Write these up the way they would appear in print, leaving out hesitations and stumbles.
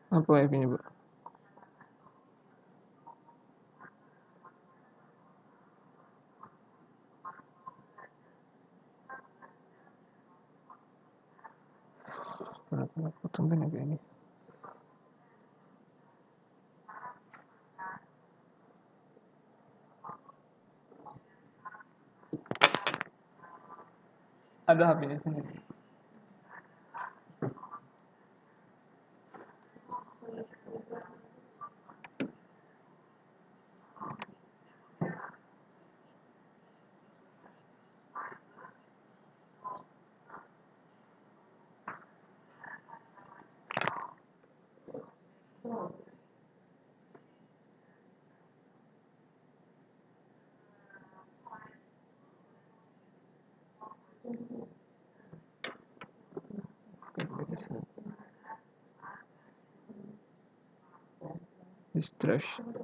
Apa wifi-nya, Bu? Potong kan agak ini. Ada HP-nya sini. Distraction.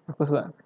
Fokus, Pak.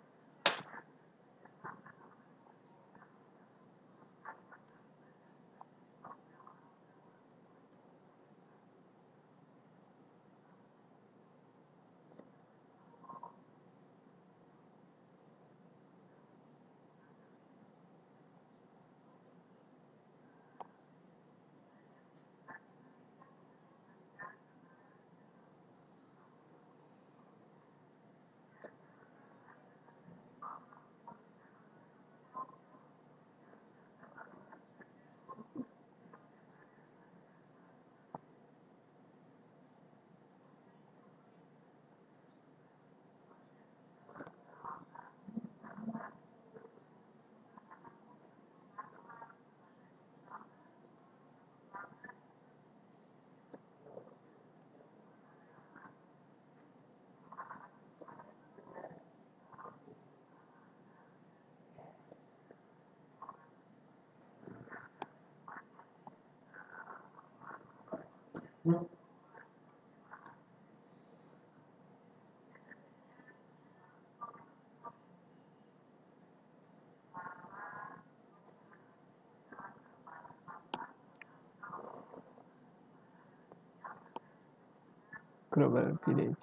Global Village.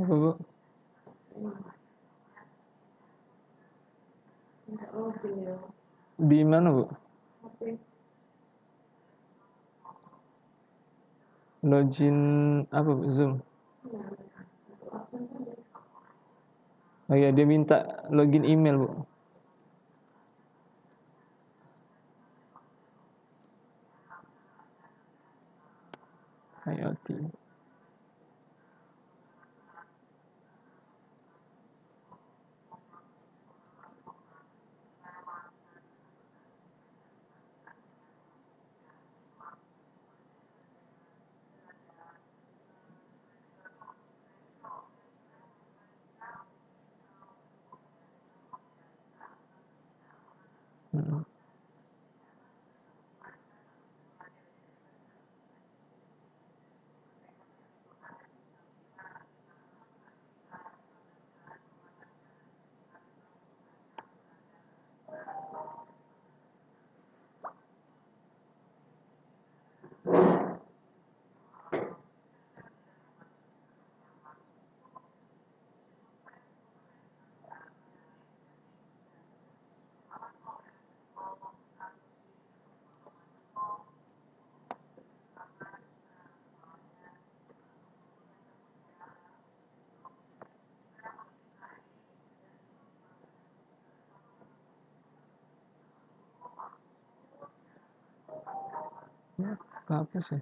Apa, Bu? Di mana, Bu? Login apa, Bu? Zoom. Oh iya, dia minta login email, Bu. IoT. Kehapus ya?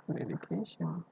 Dedication.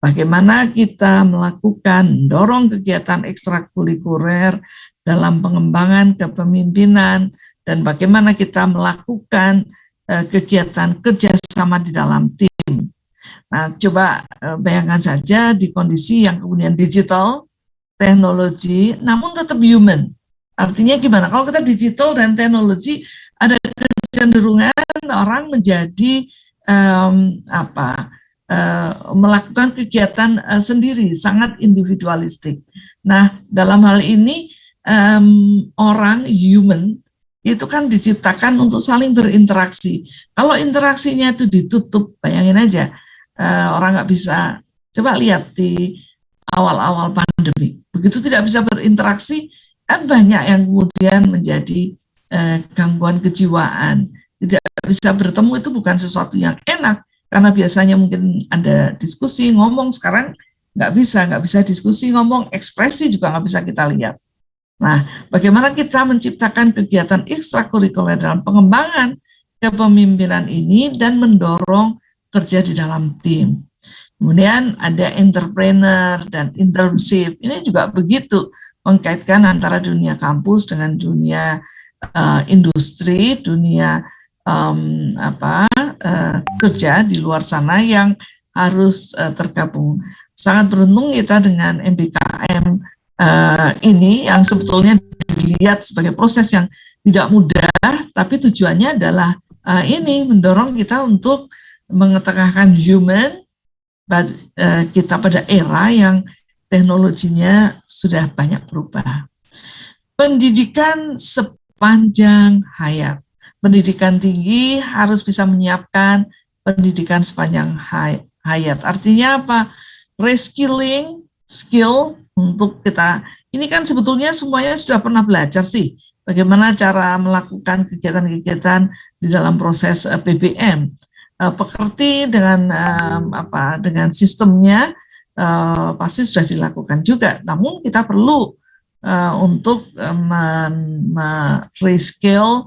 Bagaimana kita melakukan dorong kegiatan ekstrakurikuler dalam pengembangan kepemimpinan dan bagaimana kita melakukan kegiatan kerjasama di dalam tim. Nah, coba bayangkan saja di kondisi yang kemudian digital, teknologi, namun tetap human. Artinya gimana? Kalau kita digital dan teknologi, ada kecenderungan orang menjadi melakukan kegiatan sendiri, sangat individualistik. Nah, dalam hal ini orang human itu kan diciptakan untuk saling berinteraksi. Kalau interaksinya itu ditutup, bayangin aja orang nggak bisa. Coba lihat di awal-awal pandemi, begitu tidak bisa berinteraksi, kan banyak yang kemudian menjadi gangguan kejiwaan. Tidak bisa bertemu itu bukan sesuatu yang enak, karena biasanya mungkin ada diskusi, ngomong, sekarang nggak bisa diskusi, ngomong, ekspresi juga nggak bisa kita lihat. Nah, bagaimana kita menciptakan kegiatan ekstrakurikuler dalam pengembangan kepemimpinan ini dan mendorong kerja di dalam tim. Kemudian ada entrepreneur dan internship, ini juga begitu, mengkaitkan antara dunia kampus dengan dunia industri, dunia kerja di luar sana yang harus tergabung. Sangat beruntung kita dengan MBKM ini yang sebetulnya dilihat sebagai proses yang tidak mudah, tapi tujuannya adalah ini mendorong kita untuk mengetengahkan human kita pada era yang teknologinya sudah banyak berubah. Pendidikan sepanjang hayat. Pendidikan tinggi harus bisa menyiapkan pendidikan sepanjang hayat. Artinya apa? Reskilling, skill untuk kita. Ini kan sebetulnya semuanya sudah pernah belajar sih. Bagaimana cara melakukan kegiatan-kegiatan di dalam proses PBM. Pekerti dengan dengan sistemnya pasti sudah dilakukan juga. Namun kita perlu untuk reskill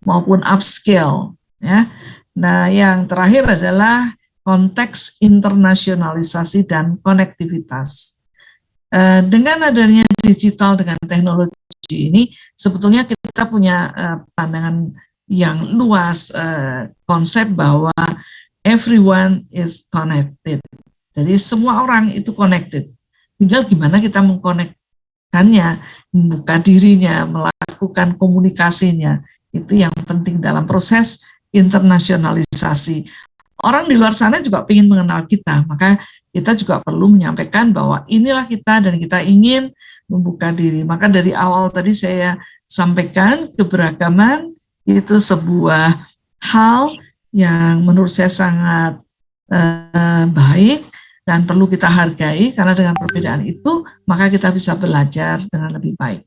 maupun upskill, ya. Nah, yang terakhir adalah konteks internasionalisasi dan konektivitas. Dengan adanya digital dengan teknologi ini, sebetulnya kita punya pandangan yang luas, konsep bahwa everyone is connected. Jadi semua orang itu connected. Tinggal gimana kita mengkonekkannya, membuka dirinya, melakukan komunikasinya. Itu yang penting dalam proses internasionalisasi. Orang di luar sana juga ingin mengenal kita, maka kita juga perlu menyampaikan bahwa inilah kita dan kita ingin membuka diri. Maka dari awal tadi saya sampaikan keberagaman itu sebuah hal yang menurut saya sangat baik dan perlu kita hargai, karena dengan perbedaan itu maka kita bisa belajar dengan lebih baik.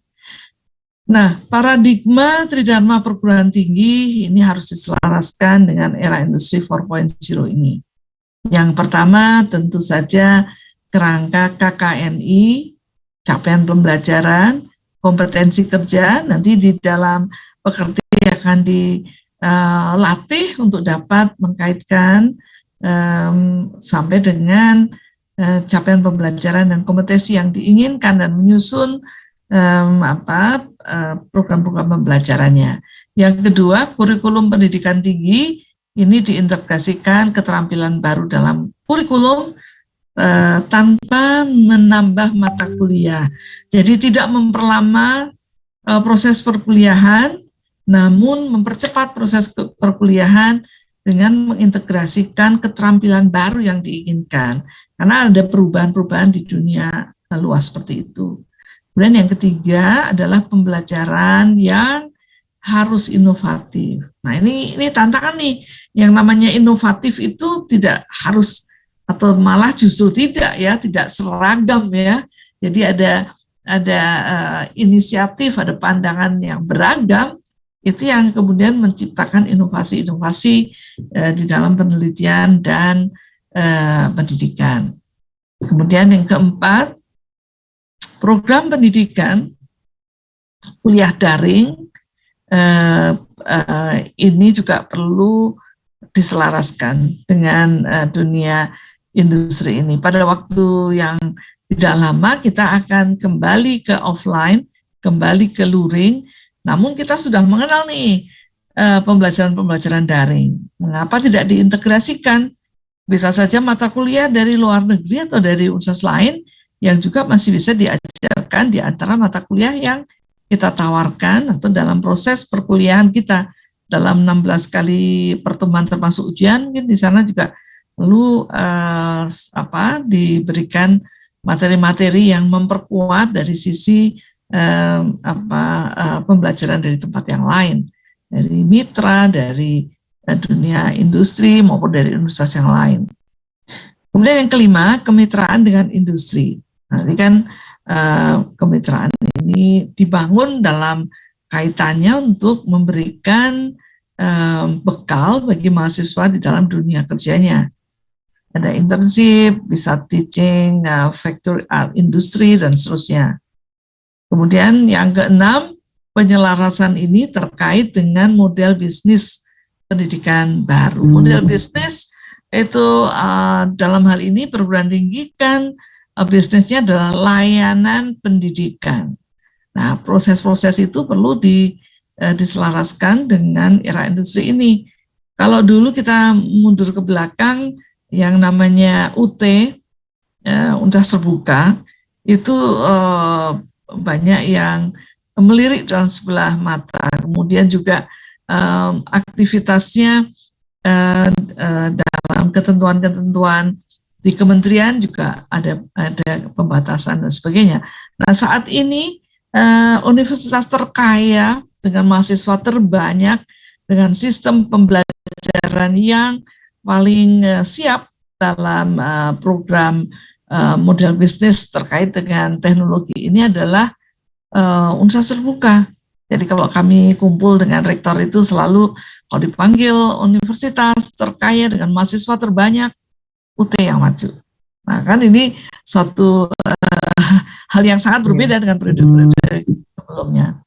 Nah, paradigma Tridharma perguruan tinggi ini harus diselaraskan dengan era industri 4.0 ini. Yang pertama tentu saja kerangka KKNI, capaian pembelajaran, kompetensi kerja, nanti di dalam pekerti akan dilatih untuk dapat mengkaitkan sampai dengan capaian pembelajaran dan kompetensi yang diinginkan dan menyusun program-program pembelajarannya. Yang kedua, kurikulum pendidikan tinggi ini diintegrasikan keterampilan baru dalam kurikulum tanpa menambah mata kuliah. Jadi tidak memperlama proses perkuliahan, namun mempercepat proses perkuliahan dengan mengintegrasikan keterampilan baru yang diinginkan. Karena ada perubahan-perubahan di dunia luas seperti itu. Kemudian yang ketiga adalah pembelajaran yang harus inovatif. Nah, ini tantangan nih. Yang namanya inovatif itu tidak harus atau malah justru tidak ya, tidak seragam ya. Jadi ada inisiatif, ada pandangan yang beragam, itu yang kemudian menciptakan inovasi-inovasi di dalam penelitian dan pendidikan. Kemudian yang keempat, program pendidikan kuliah daring ini juga perlu diselaraskan dengan dunia industri ini. Pada waktu yang tidak lama kita akan kembali ke offline, kembali ke luring, namun kita sudah mengenal nih pembelajaran-pembelajaran daring. Mengapa tidak diintegrasikan? Bisa saja mata kuliah dari luar negeri atau dari universitas lain yang juga masih bisa diajarkan di antara mata kuliah yang kita tawarkan atau dalam proses perkuliahan kita. Dalam 16 kali pertemuan termasuk ujian, mungkin di sana juga perlu diberikan materi-materi yang memperkuat dari sisi pembelajaran dari tempat yang lain, dari mitra, dari dunia industri maupun dari universitas yang lain. Kemudian yang kelima, kemitraan dengan industri. Nah, ini kan kemitraan ini dibangun dalam kaitannya untuk memberikan bekal bagi mahasiswa di dalam dunia kerjanya. Ada internship, bisa teaching, factory industri, dan seterusnya. Kemudian yang keenam, penyelarasan ini terkait dengan model bisnis pendidikan baru. Model bisnis itu dalam hal ini perguruan tinggi kan bisnisnya adalah layanan pendidikan. Nah, proses-proses itu perlu diselaraskan dengan era industri ini. Kalau dulu kita mundur ke belakang, yang namanya UT, Universitas Terbuka, itu banyak yang melirik dalam sebelah mata. Kemudian juga aktivitasnya dalam ketentuan-ketentuan di kementerian juga ada pembatasan dan sebagainya. Nah, saat ini universitas terkaya dengan mahasiswa terbanyak, dengan sistem pembelajaran yang paling siap dalam program model bisnis terkait dengan teknologi ini adalah Universitas Terbuka. Jadi kalau kami kumpul dengan rektor itu selalu kalau dipanggil universitas terkaya dengan mahasiswa terbanyak, UT yang maju. Nah, kan ini suatu hal yang sangat berbeda dengan periode-periode sebelumnya.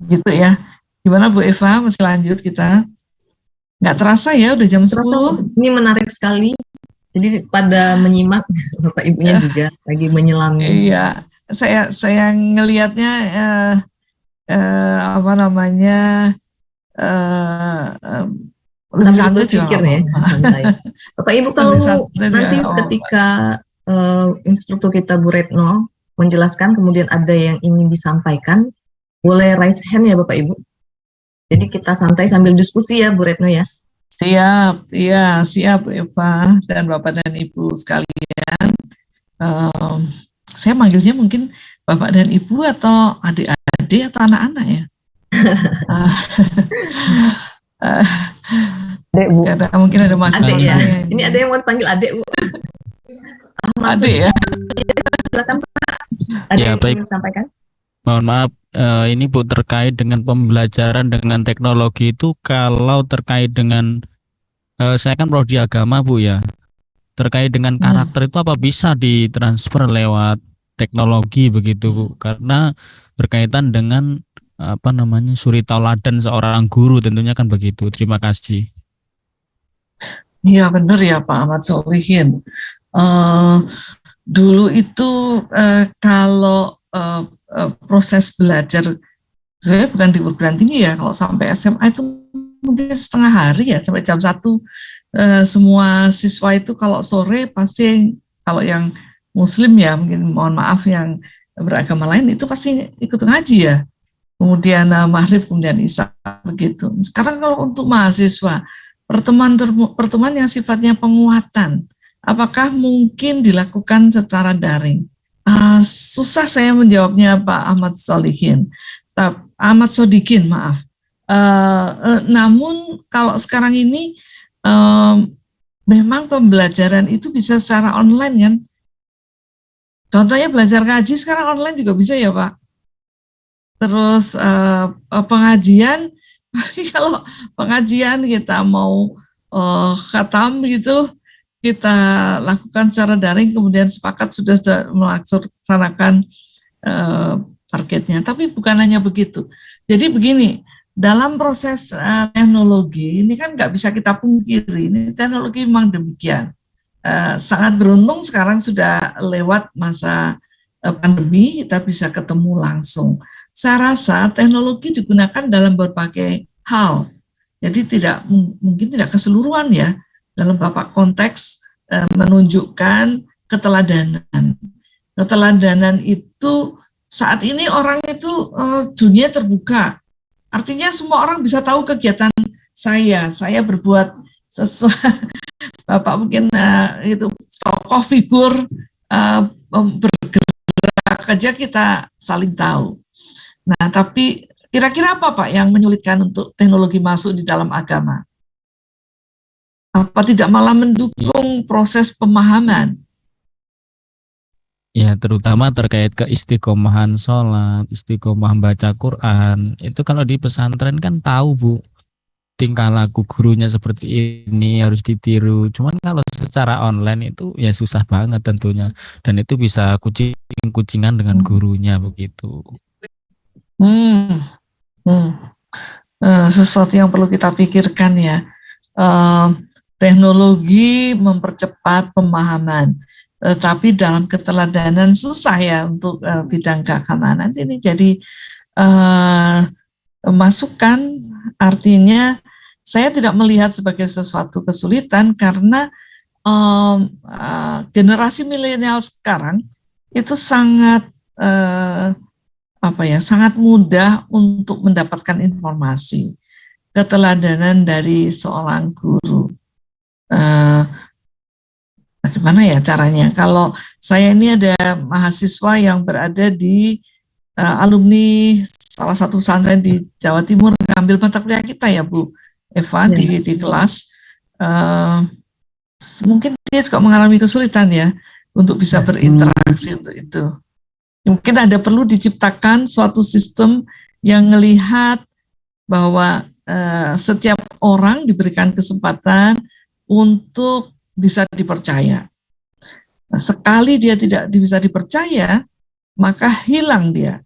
Gitu ya. Gimana Bu Eva, masih lanjut kita? Nggak terasa ya, udah jam 10. Ini menarik sekali. Jadi pada menyimak, Bapak Ibunya juga lagi menyelami. Iya, saya ngelihatnya sambil berpikir ya, santai. Bapak Ibu kalau nanti ketika instruktur kita Bu Retno menjelaskan, kemudian ada yang ingin disampaikan, boleh raise hand ya Bapak Ibu. Jadi kita santai sambil diskusi ya Bu Retno ya. Siap, iya siap Eva dan Bapak dan Ibu sekalian. Saya manggilnya mungkin Bapak dan Ibu atau adik-adik atau anak-anak ya. Adek Bu. Karena mungkin ada masalah. Adek ya. Ini ada yang mau dipanggil adek Bu. Adik ya. Silakan Pak. Ada yang ingin disampaikan? Mohon maaf, ini Bu terkait dengan pembelajaran dengan teknologi itu, kalau terkait dengan saya kan prodi agama Bu ya, terkait dengan karakter itu apa bisa ditransfer lewat teknologi begitu Bu? Karena berkaitan dengan suri tauladan seorang guru tentunya kan begitu. Terima kasih. Iya benar ya Pak Ahmad Solihin. Dulu itu kalau proses belajar, saya bukan di perguruan tinggi ya, kalau sampai SMA itu mungkin setengah hari ya, sampai jam 1 semua siswa itu kalau sore pasti, kalau yang muslim ya mungkin mohon maaf, yang beragama lain itu pasti ikut ngaji ya, kemudian maghrib, kemudian isya begitu. Sekarang kalau untuk mahasiswa, pertemuan yang sifatnya penguatan, apakah mungkin dilakukan secara daring? Susah saya menjawabnya Pak Ahmad Solihin, Ahmad Sodikin maaf. Namun kalau sekarang ini memang pembelajaran itu bisa secara online kan. Contohnya belajar ngaji sekarang online juga bisa ya Pak. Terus pengajian, kalau pengajian kita mau khatam gitu, kita lakukan secara daring, kemudian sepakat sudah melaksanakan targetnya. Tapi bukan hanya begitu. Jadi begini, dalam proses teknologi ini kan nggak bisa kita pungkiri, ini teknologi memang demikian. Sangat beruntung sekarang sudah lewat masa pandemi, kita bisa ketemu langsung. Saya rasa teknologi digunakan dalam berbagai hal, jadi mungkin tidak keseluruhan ya, dalam beberapa konteks menunjukkan keteladanan. Keteladanan itu saat ini orang itu dunia terbuka. Artinya semua orang bisa tahu kegiatan saya berbuat sesuatu. Bapak mungkin itu tokoh figur bergerak aja kita saling tahu. Nah, tapi kira-kira apa Pak yang menyulitkan untuk teknologi masuk di dalam agama? Apa tidak malah mendukung proses pemahaman? Ya, terutama terkait keistiqomahan sholat, istiqomah baca Quran. Itu kalau di pesantren kan tahu, Bu, tingkah laku gurunya seperti ini harus ditiru. Cuman kalau secara online itu ya susah banget tentunya. Dan itu bisa kucing-kucingan dengan gurunya begitu. Sesuatu yang perlu kita pikirkan ya. Teknologi mempercepat pemahaman. Tapi dalam keteladanan susah ya untuk bidang keagamaan. Nanti ini jadi masukan, artinya saya tidak melihat sebagai sesuatu kesulitan karena generasi milenial sekarang itu sangat sangat mudah untuk mendapatkan informasi, keteladanan dari seorang guru. Bagaimana ya caranya? Kalau saya ini ada mahasiswa yang berada di alumni salah satu pesantren di Jawa Timur ngambil mata kuliah kita ya Bu Eva di kelas, mungkin dia juga mengalami kesulitan ya untuk bisa berinteraksi untuk itu. Mungkin ada perlu diciptakan suatu sistem yang melihat bahwa setiap orang diberikan kesempatan untuk bisa dipercaya. Nah, sekali dia tidak bisa dipercaya, maka hilang dia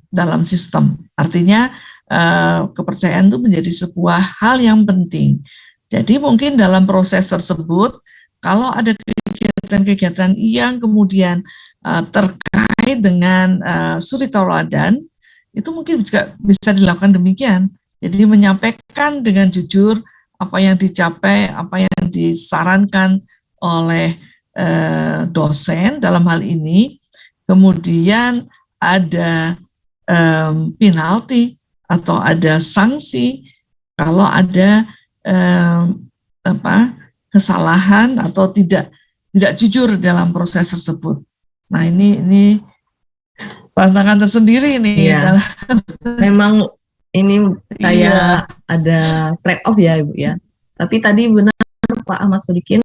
dalam sistem. Artinya kepercayaan itu menjadi sebuah hal yang penting. Jadi mungkin dalam proses tersebut, kalau ada kegiatan-kegiatan yang kemudian terkait dengan suri tauladan, itu mungkin juga bisa dilakukan demikian. Jadi menyampaikan dengan jujur apa yang dicapai, apa yang disarankan oleh dosen dalam hal ini, kemudian ada penalti atau ada sanksi kalau ada kesalahan atau tidak jujur dalam proses tersebut. Nah ini tantangan tersendiri nih. Iya. Memang ini kayak ada trade off ya Ibu ya. Tapi tadi benar Pak Ahmad Sodikin,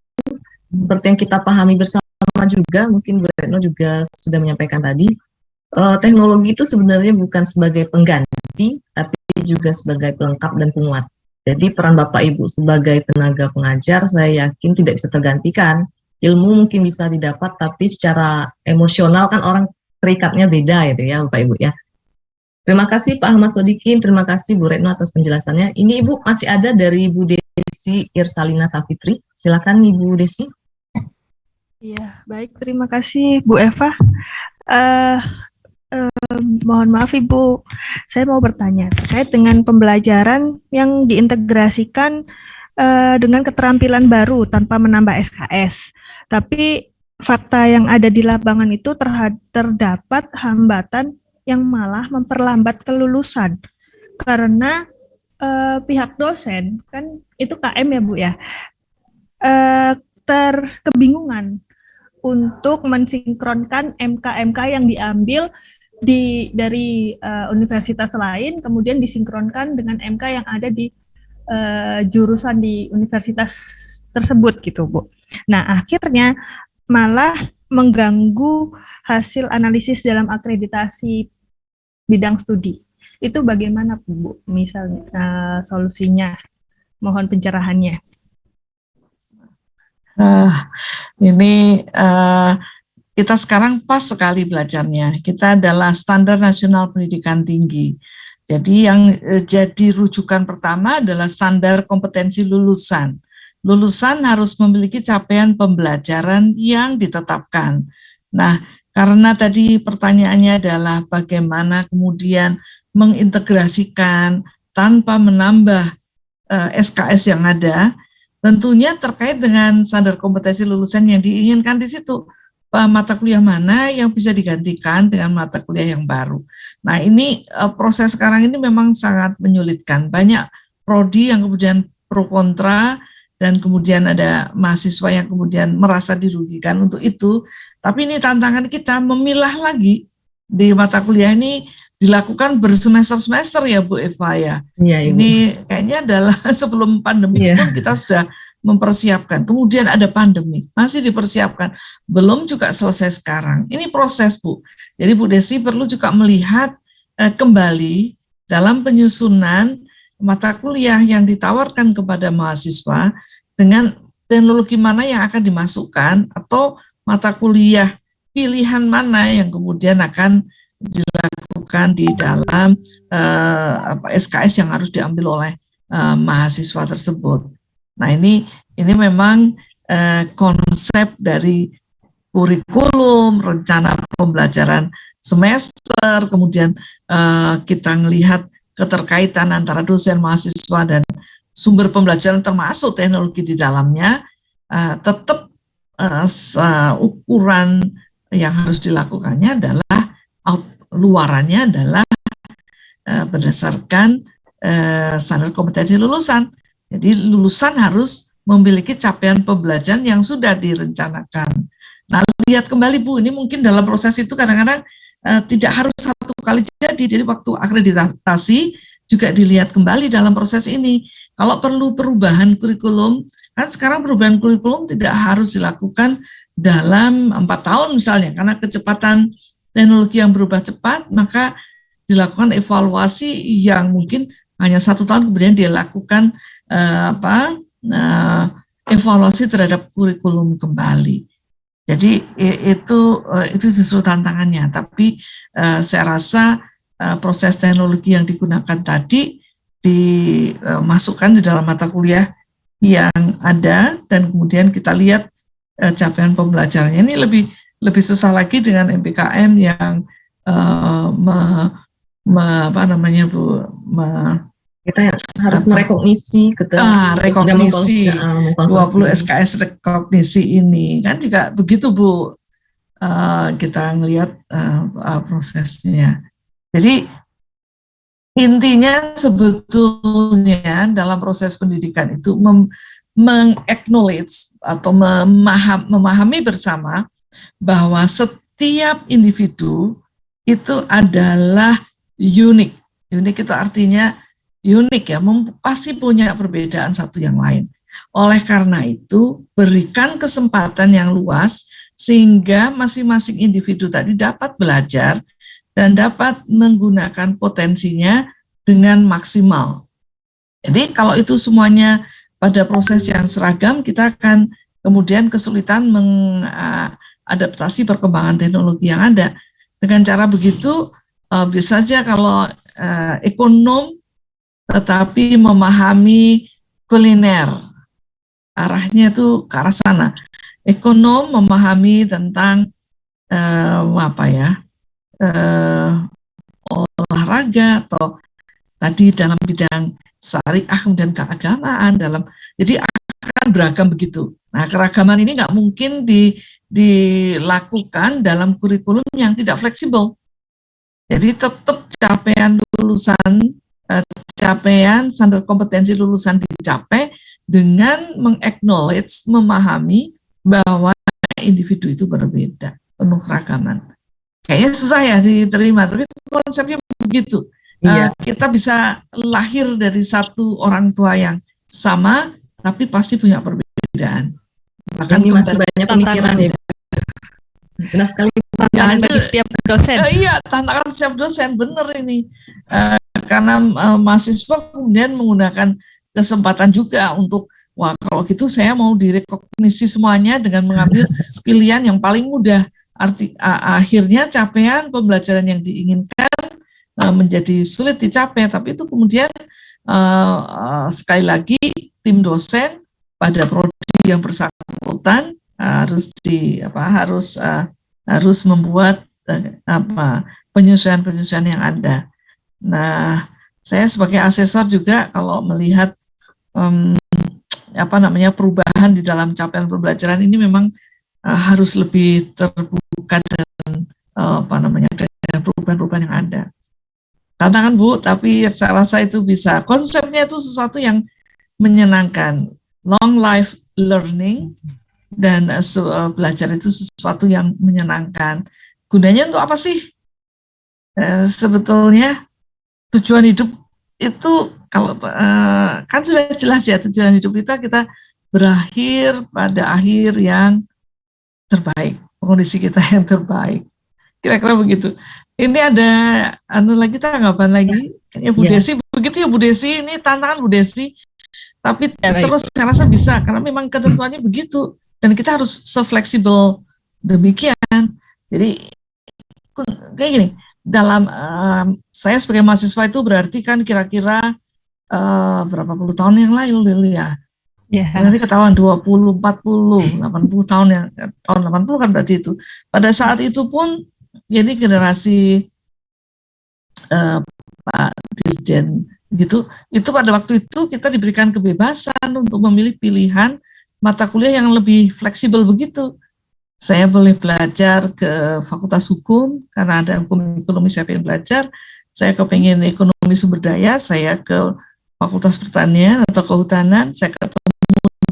seperti yang kita pahami bersama juga, mungkin Bu Retno juga sudah menyampaikan tadi, teknologi itu sebenarnya bukan sebagai pengganti, tapi juga sebagai pelengkap dan penguat. Jadi peran Bapak Ibu sebagai tenaga pengajar, saya yakin tidak bisa tergantikan. Ilmu mungkin bisa didapat, tapi secara emosional kan orang terikatnya beda gitu ya Bapak Ibu ya. Terima kasih Pak Ahmad Sodikin, terima kasih Bu Retno atas penjelasannya. Ini Ibu masih ada dari Bu Desi Irsalina Safitri. Silakan Ibu Desi. Iya, baik, terima kasih Bu Eva. Mohon maaf Ibu, saya mau bertanya terkait dengan pembelajaran yang diintegrasikan dengan keterampilan baru tanpa menambah SKS. Tapi fakta yang ada di lapangan itu terdapat hambatan yang malah memperlambat kelulusan karena pihak dosen kan itu KM ya Bu ya, kebingungan untuk mensinkronkan MK-MK yang diambil dari universitas lain kemudian disinkronkan dengan MK yang ada di jurusan di universitas tersebut gitu Bu. Nah akhirnya malah mengganggu hasil analisis dalam akreditasi bidang studi. Itu bagaimana Bu misalnya solusinya? Mohon pencerahannya. Ini kita sekarang pas sekali belajarnya. Kita adalah Standar Nasional Pendidikan Tinggi. Jadi yang jadi rujukan pertama adalah standar kompetensi lulusan. Lulusan harus memiliki capaian pembelajaran yang ditetapkan. Nah, karena tadi pertanyaannya adalah bagaimana kemudian mengintegrasikan tanpa menambah SKS yang ada, tentunya terkait dengan standar kompetensi lulusan yang diinginkan di situ. Mata kuliah mana yang bisa digantikan dengan mata kuliah yang baru. Nah, ini proses sekarang ini memang sangat menyulitkan. Banyak prodi yang kemudian pro kontra, dan kemudian ada mahasiswa yang kemudian merasa dirugikan untuk itu. Tapi ini tantangan kita memilah lagi di mata kuliah ini dilakukan bersemester-semester ya Bu Eva ya. Iya, Ibu. Ini kayaknya adalah sebelum pandemi pun kita sudah mempersiapkan. Kemudian ada pandemi, masih dipersiapkan. Belum juga selesai sekarang. Ini proses Bu. Jadi Bu Desi perlu juga melihat kembali dalam penyusunan mata kuliah yang ditawarkan kepada mahasiswa dengan teknologi mana yang akan dimasukkan atau mata kuliah pilihan mana yang kemudian akan dilakukan di dalam SKS yang harus diambil oleh mahasiswa tersebut. Nah, ini memang konsep dari kurikulum, rencana pembelajaran semester, kemudian kita melihat keterkaitan antara dosen, mahasiswa, dan sumber pembelajaran termasuk teknologi di dalamnya, tetap ukuran yang harus dilakukannya adalah luarannya adalah berdasarkan standar kompetensi lulusan. Jadi lulusan harus memiliki capaian pembelajaran yang sudah direncanakan. Nah, lihat kembali Bu, ini mungkin dalam proses itu kadang-kadang tidak harus satu kali jadi waktu akreditasi juga dilihat kembali dalam proses ini. Kalau perlu perubahan kurikulum, kan sekarang perubahan kurikulum tidak harus dilakukan dalam 4 tahun misalnya, karena kecepatan teknologi yang berubah cepat, maka dilakukan evaluasi yang mungkin hanya 1 tahun kemudian dia lakukan evaluasi terhadap kurikulum kembali. Jadi itu justru tantangannya. Tapi saya rasa proses teknologi yang digunakan tadi dimasukkan di dalam mata kuliah yang ada, dan kemudian kita lihat capaian pembelajarannya. Ini lebih susah lagi dengan MPKM yang kita harus merekognisi rekognisi 20 SKS rekognisi ini kan juga begitu Bu, kita ngelihat prosesnya. Jadi intinya sebetulnya dalam proses pendidikan itu meng-acknowledge atau memahami bersama bahwa setiap individu itu adalah unik. Unik itu artinya unik ya, pasti punya perbedaan satu yang lain. Oleh karena itu, berikan kesempatan yang luas sehingga masing-masing individu tadi dapat belajar dan dapat menggunakan potensinya dengan maksimal. Jadi kalau itu semuanya pada proses yang seragam, kita akan kemudian kesulitan mengadaptasi perkembangan teknologi yang ada. Dengan cara begitu, bisa saja kalau ekonom tetapi memahami kuliner, arahnya itu ke arah sana. Ekonom memahami tentang olahraga atau tadi dalam bidang syariah kemudian keagamaan jadi akan beragam begitu. Nah, keragaman ini nggak mungkin dilakukan dalam kurikulum yang tidak fleksibel. Jadi tetap capaian lulusan, capaian standar kompetensi lulusan dicapai dengan meng-acknowledge, memahami bahwa individu itu berbeda, penuh keragaman. Kayaknya susah ya diterima, tapi konsepnya begitu. Iya. Kita bisa lahir dari satu orang tua yang sama, tapi pasti punya perbedaan. Bahkan ini masih banyak pemikiran ya. Benar sekali. Tantangan bagi setiap dosen. Iya, tantangan setiap dosen, benar ini. Karena mahasiswa kemudian menggunakan kesempatan juga untuk, wah kalau gitu saya mau direkognisi semuanya dengan mengambil pilihan yang paling mudah. akhirnya capaian pembelajaran yang diinginkan menjadi sulit dicapai. Tapi itu kemudian sekali lagi tim dosen pada prodi yang bersangkutan harus membuat penyesuaian-penyesuaian yang ada. Nah, saya sebagai asesor juga kalau melihat perubahan di dalam capaian pembelajaran ini memang harus lebih terbuka dan dengan perubahan-perubahan yang ada. Tantangan Bu, tapi saya rasa itu bisa. Konsepnya itu sesuatu yang menyenangkan, long life learning, dan belajar itu sesuatu yang menyenangkan. Gunanya untuk apa sih? Sebetulnya tujuan hidup itu kalau kan sudah jelas ya, tujuan hidup kita berakhir pada akhir yang terbaik, kondisi kita yang terbaik. Kira-kira begitu. Ini ada lagi tanggapan lagi. Ya Bu Desi, begitu ya Bu Desi, ini tantangan Bu Desi. Tapi terus saya rasa bisa, karena memang ketentuannya begitu. Dan kita harus se-fleksibel demikian. Jadi kayak gini, dalam saya sebagai mahasiswa itu berarti kan kira-kira berapa puluh tahun yang lalu ya. Nanti ketahuan 20, 40, 80 tahun tahun 80 kan berarti itu. Pada saat itu pun jadi generasi Pak Dirjen gitu, itu pada waktu itu kita diberikan kebebasan untuk memilih pilihan mata kuliah yang lebih fleksibel begitu. Saya boleh belajar ke Fakultas Hukum karena ada hukum ekonomi saya pengen belajar. Saya kepengen ekonomi sumber daya, saya ke Fakultas Pertanian atau Kehutanan, saya ketemu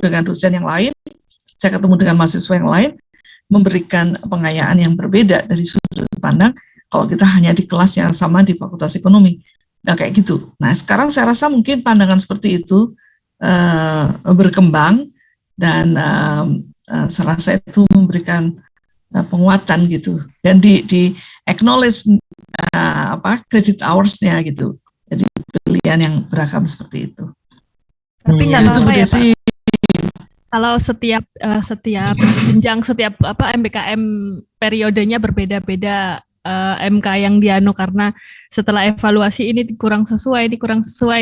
dengan dosen yang lain, saya ketemu dengan mahasiswa yang lain, memberikan pengayaan yang berbeda dari sudut pandang kalau kita hanya di kelas yang sama di Fakultas Ekonomi. Nah kayak gitu. Nah sekarang saya rasa mungkin pandangan seperti itu berkembang dan saya rasa itu memberikan penguatan gitu dan di acknowledge credit hours-nya gitu. Jadi pilihan yang beragam seperti itu. Tapi nggak itu apa-apa ya Pak. Kalau setiap jenjang setiap MBKM periodenya berbeda-beda MK yang dianu karena setelah evaluasi ini kurang sesuai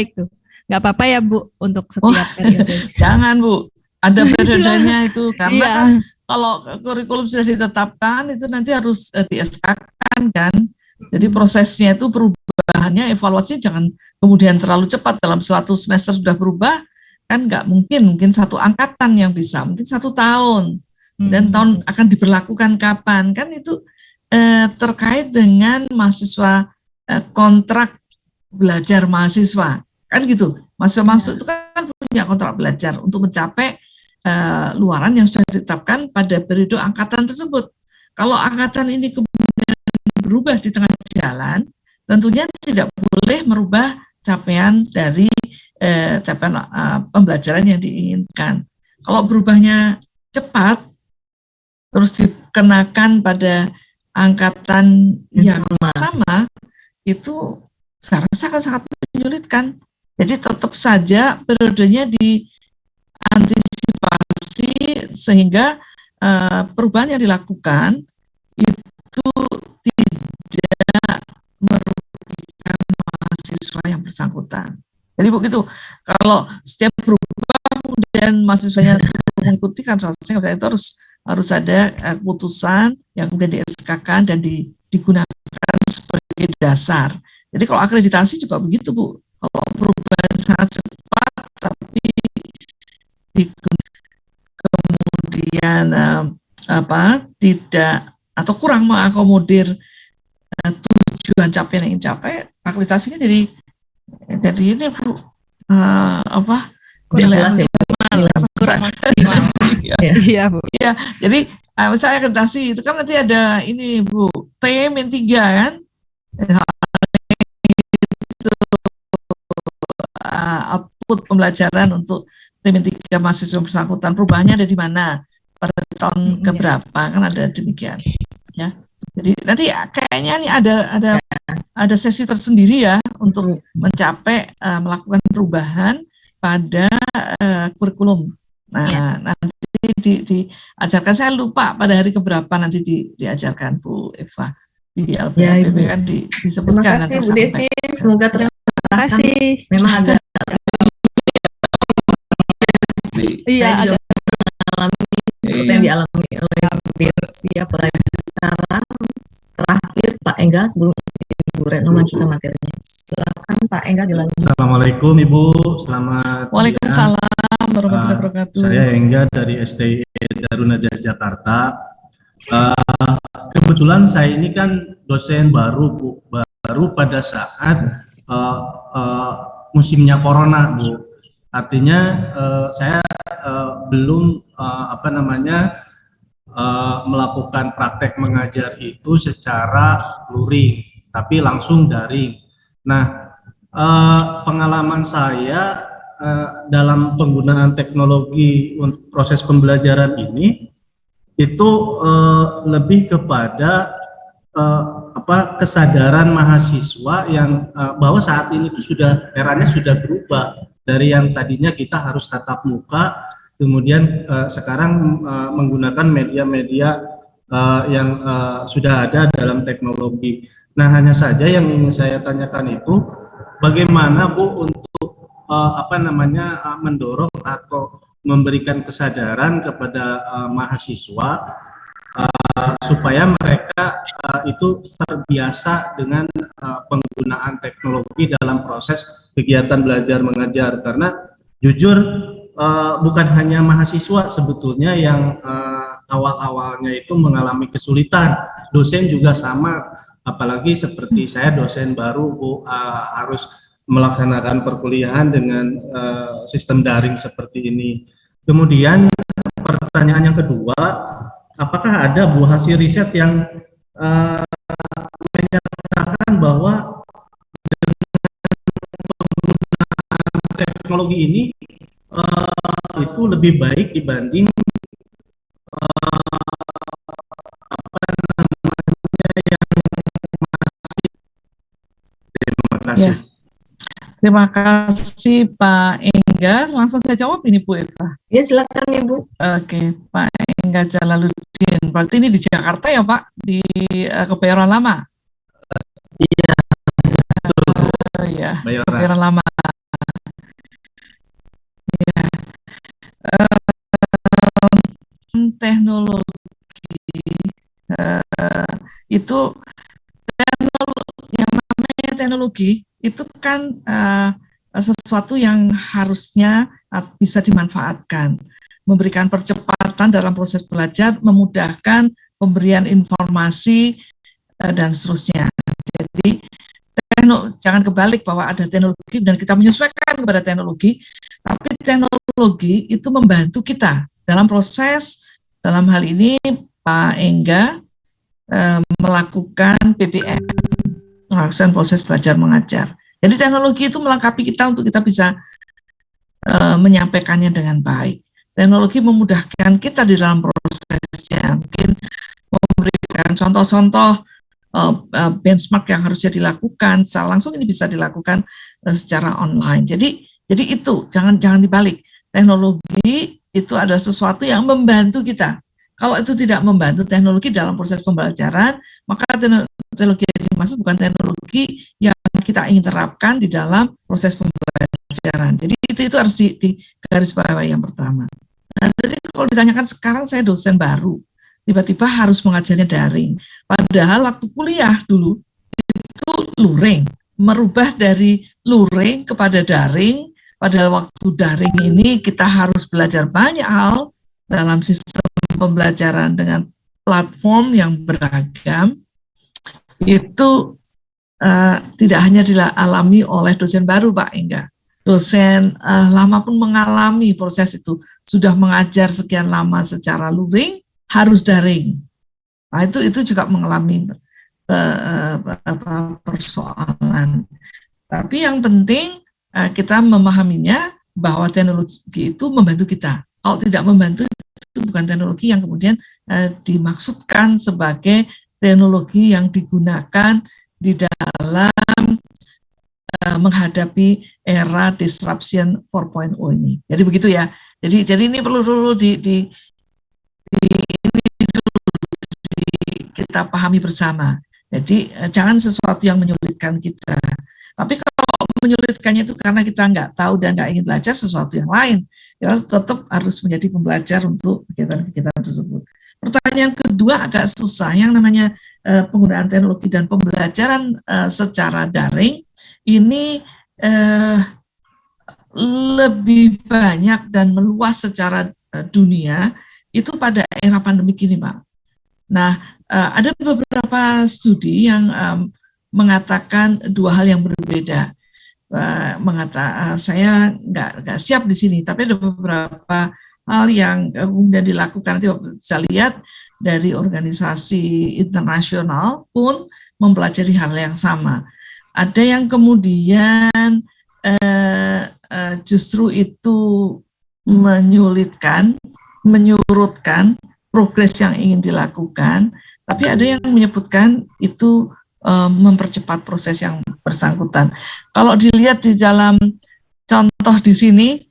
itu. Nggak apa-apa ya Bu untuk setiap periode. Jangan Bu, ada periodenya itu karena kan kalau kurikulum sudah ditetapkan itu nanti harus di-SK-kan kan. Jadi prosesnya itu perubahannya evaluasi jangan kemudian terlalu cepat dalam suatu semester sudah berubah. Kan nggak mungkin satu angkatan yang bisa, mungkin 1 tahun, dan tahun akan diberlakukan kapan, kan itu terkait dengan mahasiswa kontrak belajar mahasiswa, kan gitu, mahasiswa masuk itu kan punya kontrak belajar untuk mencapai luaran yang sudah ditetapkan pada periode angkatan tersebut. Kalau angkatan ini kemudian berubah di tengah jalan, tentunya tidak boleh merubah capaian dari capaian pembelajaran yang diinginkan. Kalau berubahnya cepat, terus dikenakan pada angkatan yang sama, itu saya rasa akan sangat menyulitkan. Jadi tetap saja periodenya diantisipasi sehingga perubahan yang dilakukan itu tidak merugikan mahasiswa yang bersangkutan. Jadi begitu, kalau setiap berubah kemudian mahasiswanya mengikuti kan rasanya itu harus ada keputusan yang kemudian di-SK-kan dan digunakan sebagai dasar. Jadi kalau akreditasi juga begitu Bu, kalau perubahan sangat cepat tapi kemudian tidak atau kurang mengakomodir tujuan capaian yang ingin capai, akreditasinya jadi ini Bu jelas ya kurang maksimal. Iya Bu. Iya, jadi misalnya akreditasi itu kan nanti ada ini Bu, T-3 kan, itu output pembelajaran untuk T-3 mahasiswa bersangkutan, perubahannya ada di mana pada tahun keberapa kan ada demikian ya. Jadi nanti kayaknya nih ada sesi tersendiri ya untuk mencapai melakukan perubahan pada kurikulum. Nah, nanti nanti diajarkan. Saya lupa pada hari keberapa nanti diajarkan Bu Eva. Di LPPP Ibu. kan Terima disebutkan. kasih Bu Desi, semoga tercerahkan. Memang agak Iya, saya juga mengalami seperti yang dialami oleh Bu Desi, apalagi sekarang terakhir Pak Engga sebelum Ibu Retno lanjutkan materinya. Silakan Pak Engga dilanjutkan. Assalamualaikum Ibu, selamat Waalaikumsalam warahmatullahi wabarakatuh. Saya Engga dari STI Darunajah Jakarta. Kebetulan saya ini kan dosen baru Bu, baru pada saat musimnya corona Bu. Artinya saya belum melakukan praktek mengajar itu secara luring, tapi langsung daring. Nah, pengalaman saya dalam penggunaan teknologi untuk proses pembelajaran ini itu lebih kepada kesadaran mahasiswa yang bahwa saat ini itu eranya sudah berubah dari yang tadinya kita harus tatap muka, kemudian sekarang menggunakan media-media yang sudah ada dalam teknologi. Nah, hanya saja yang ingin saya tanyakan itu bagaimana Bu untuk mendorong atau memberikan kesadaran kepada mahasiswa supaya mereka itu terbiasa dengan penggunaan teknologi dalam proses kegiatan belajar mengajar, karena jujur bukan hanya mahasiswa sebetulnya yang awal-awalnya itu mengalami kesulitan, dosen juga sama, apalagi seperti saya dosen baru Bu, harus melaksanakan perkuliahan dengan sistem daring seperti ini. Kemudian pertanyaan yang kedua, apakah ada Bu hasil riset yang menyatakan bahwa penggunaan teknologi ini itu lebih baik dibanding yang masih. Terima kasih. Ya. Terima kasih Pak Engga. Langsung saya jawab ini Bu Eva. Ya, silakan Ibu. Oke, Pak Engga Jalaluddin. Berarti ini di Jakarta ya Pak, di Kebayoran Lama. Iya. Ya, Kebayoran Lama. Ya. Teknologi itu yang namanya teknologi itu kan sesuatu yang harusnya bisa dimanfaatkan, memberikan percepatan dalam proses belajar, memudahkan pemberian informasi dan seterusnya. Jadi jangan kebalik bahwa ada teknologi dan kita menyesuaikan kepada teknologi, tapi teknologi itu membantu kita dalam proses, dalam hal ini Pak Engga melakukan PBM, melakukan proses belajar mengajar. Jadi teknologi itu melengkapi kita untuk kita bisa menyampaikannya dengan baik. Teknologi memudahkan kita di dalam prosesnya, mungkin memberikan contoh-contoh benchmark yang harusnya dilakukan secara langsung, ini bisa dilakukan secara online. Jadi itu jangan dibalik. Teknologi itu adalah sesuatu yang membantu kita. Kalau itu tidak membantu teknologi dalam proses pembelajaran, maka teknologi yang dimaksud bukan teknologi yang kita ingin terapkan di dalam proses pembelajaran. Jadi itu harus digarisbawahi yang pertama. Nah, jadi kalau ditanyakan sekarang saya dosen baru, tiba-tiba harus mengajarnya daring. Padahal waktu kuliah dulu itu luring, merubah dari luring kepada daring. Padahal waktu daring ini kita harus belajar banyak hal dalam sistem pembelajaran dengan platform yang beragam. Itu tidak hanya dialami oleh dosen baru Pak Engga. Dosen lama pun mengalami proses itu. Sudah mengajar sekian lama secara luring, harus daring. Nah, itu juga mengalami persoalan. Tapi yang penting kita memahaminya bahwa teknologi itu membantu kita. Kalau tidak membantu, itu bukan teknologi yang kemudian dimaksudkan sebagai teknologi yang digunakan di dalam menghadapi era disruption 4.0 ini. Jadi begitu ya. Jadi ini perlu kita pahami bersama. Jadi jangan sesuatu yang menyulitkan kita. Tapi kalau menyulitkannya itu karena kita nggak tahu dan nggak ingin belajar sesuatu yang lain, ya tetap harus menjadi pembelajar untuk kegiatan-kegiatan tersebut. Pertanyaan kedua agak susah, yang namanya penggunaan teknologi dan pembelajaran secara daring ini lebih banyak dan meluas secara dunia itu pada era pandemi ini, Pak. Nah, ada beberapa studi yang mengatakan dua hal yang berbeda. Saya nggak siap di sini, tapi ada beberapa hal yang kemudian dilakukan. Nanti bisa lihat dari organisasi internasional pun mempelajari hal yang sama. Ada yang kemudian justru itu menyurutkan progres yang ingin dilakukan, tapi ada yang menyebutkan itu mempercepat proses yang bersangkutan. Kalau dilihat di dalam contoh di sini,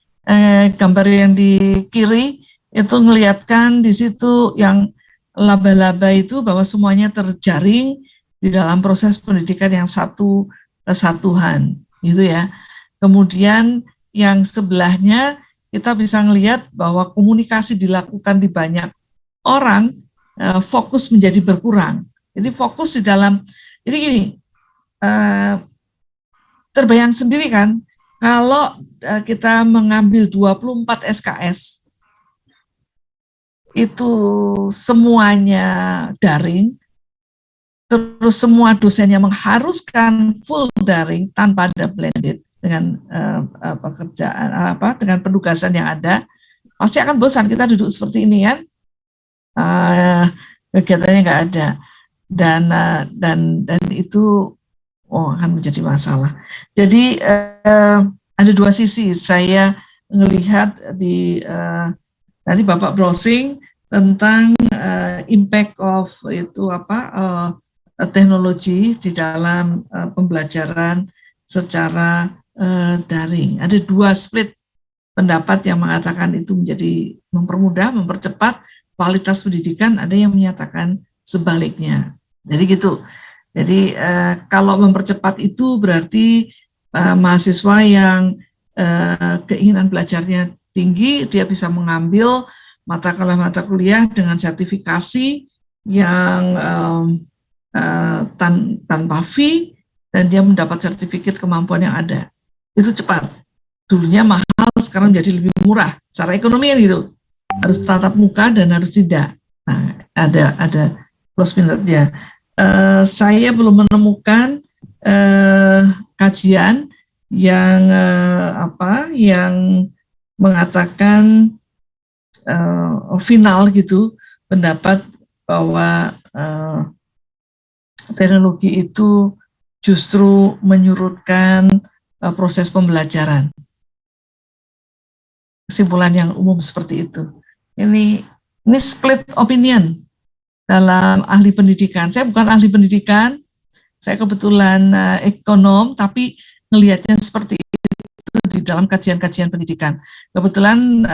gambar yang di kiri itu melihatkan di situ yang laba-laba itu bahwa semuanya terjaring di dalam proses pendidikan yang satu kesatuan, gitu ya. Kemudian yang sebelahnya kita bisa melihat bahwa komunikasi dilakukan di banyak orang, fokus menjadi berkurang. Jadi fokus di dalam, jadi gini, terbayang sendiri kan, kalau kita mengambil 24 SKS, itu semuanya daring, terus semua dosennya mengharuskan full daring tanpa ada blended dengan pekerjaan dengan penugasan yang ada, pasti akan bosan. Kita duduk seperti ini kan, kegiatannya nggak ada, dan itu akan menjadi masalah. Jadi ada dua sisi. Saya melihat di nanti Bapak browsing tentang impact of itu teknologi di dalam pembelajaran secara daring. Ada dua split pendapat yang mengatakan itu menjadi mempermudah, mempercepat kualitas pendidikan, ada yang menyatakan sebaliknya. Jadi gitu. Jadi kalau mempercepat itu berarti mahasiswa yang keinginan belajarnya tinggi, dia bisa mengambil mata kuliah dengan sertifikasi yang tanpa fee, dan dia mendapat sertifikat kemampuan yang ada. Itu cepat. Dulunya mahal, sekarang menjadi lebih murah. Secara ekonomi kan gitu. Harus tatap muka dan harus tidak. Nah, ada plus minusnya. Saya belum menemukan kajian yang yang mengatakan final gitu, pendapat bahwa teknologi itu justru menyurutkan proses pembelajaran. Kesimpulan yang umum seperti itu. Ini split opinion dalam ahli pendidikan. Saya bukan ahli pendidikan, saya kebetulan ekonom, tapi melihatnya seperti itu di dalam kajian-kajian pendidikan. Kebetulan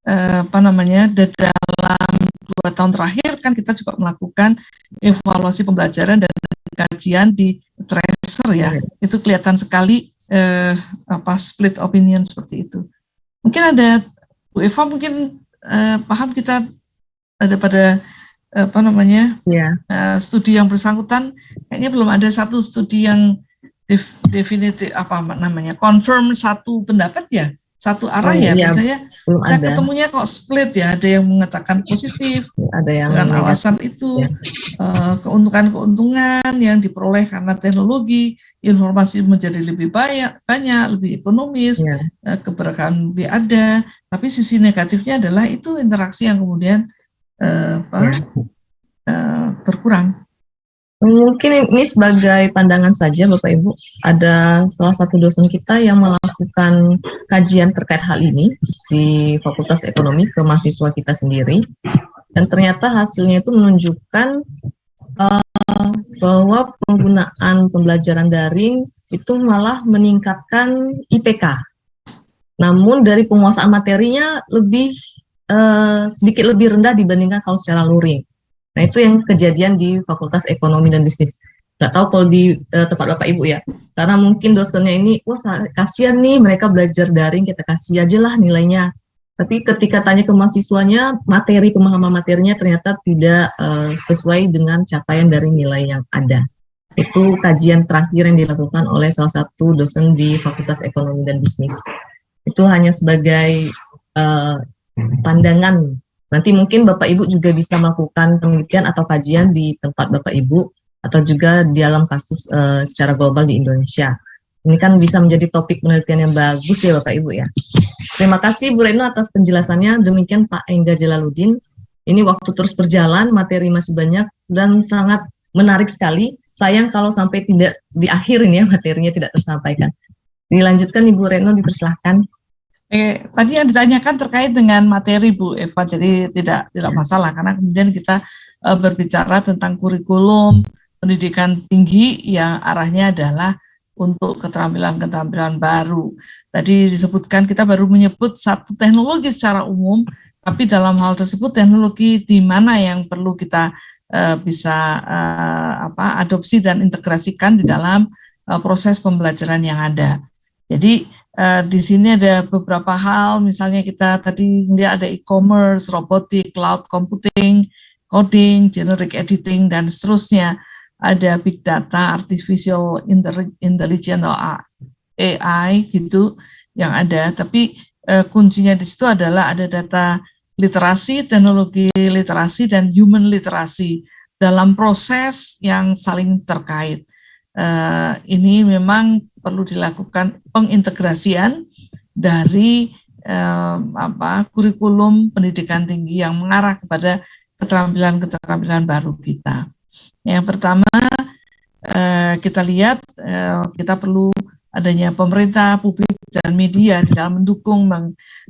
dalam 2 tahun terakhir kan kita juga melakukan evaluasi pembelajaran dan kajian di tracer ya. Itu kelihatan sekali split opinion seperti itu. Mungkin ada Bu Eva mungkin paham kita ada pada studi yang bersangkutan, kayaknya belum ada satu studi yang definitif confirm satu pendapat ya, satu arah biasanya saya ketemunya kok split ya, ada yang mengatakan positif, ada yang dengan alasan itu keuntungan yang diperoleh karena teknologi, informasi menjadi lebih banyak, lebih ekonomis, keberagaman lebih ada, tapi sisi negatifnya adalah itu interaksi yang kemudian berkurang. Mungkin ini sebagai pandangan saja Bapak Ibu, ada salah satu dosen kita yang melakukan kajian terkait hal ini di Fakultas Ekonomi ke mahasiswa kita sendiri, dan ternyata hasilnya itu menunjukkan bahwa penggunaan pembelajaran daring itu malah meningkatkan IPK, namun dari penguasaan materinya sedikit lebih rendah dibandingkan kalau secara luring. Nah, itu yang kejadian di Fakultas Ekonomi dan Bisnis. Nggak tahu kalau di tempat Bapak Ibu ya. Karena mungkin dosennya ini, wah kasihan nih mereka belajar daring, kita kasih aja lah nilainya. Tapi ketika tanya ke mahasiswanya, pemahaman materinya ternyata tidak sesuai dengan capaian dari nilai yang ada. Itu kajian terakhir yang dilakukan oleh salah satu dosen di Fakultas Ekonomi dan Bisnis. Itu hanya sebagai pandangan. Nanti mungkin Bapak Ibu juga bisa melakukan penelitian atau kajian di tempat Bapak Ibu, atau juga di dalam kasus secara global di Indonesia. Ini kan bisa menjadi topik penelitian yang bagus ya Bapak Ibu ya. Terima kasih Bu Retno atas penjelasannya. Demikian Pak Engga Jalaluddin. Ini waktu terus berjalan, materi masih banyak dan sangat menarik sekali. Sayang kalau sampai tidak diakhirin ya, materinya tidak tersampaikan. Dilanjutkan Ibu Retno, dipersilahkan. Tadi yang ditanyakan terkait dengan materi Bu Eva, jadi tidak masalah karena kemudian kita berbicara tentang kurikulum pendidikan tinggi yang arahnya adalah untuk keterampilan-keterampilan baru. Tadi disebutkan kita baru menyebut satu teknologi secara umum, tapi dalam hal tersebut teknologi di mana yang perlu kita bisa adopsi dan integrasikan di dalam proses pembelajaran yang ada. Jadi di sini ada beberapa hal, misalnya kita tadi lihat ada e-commerce, robotik, cloud computing, coding, generic editing, dan seterusnya. Ada big data, artificial intelligence atau AI gitu yang ada. Tapi kuncinya di situ adalah ada data literasi, teknologi literasi, dan human literasi dalam proses yang saling terkait. Ini memang perlu dilakukan pengintegrasian dari kurikulum pendidikan tinggi yang mengarah kepada keterampilan-keterampilan baru kita. Yang pertama, kita lihat kita perlu adanya pemerintah, publik, dan media di dalam mendukung,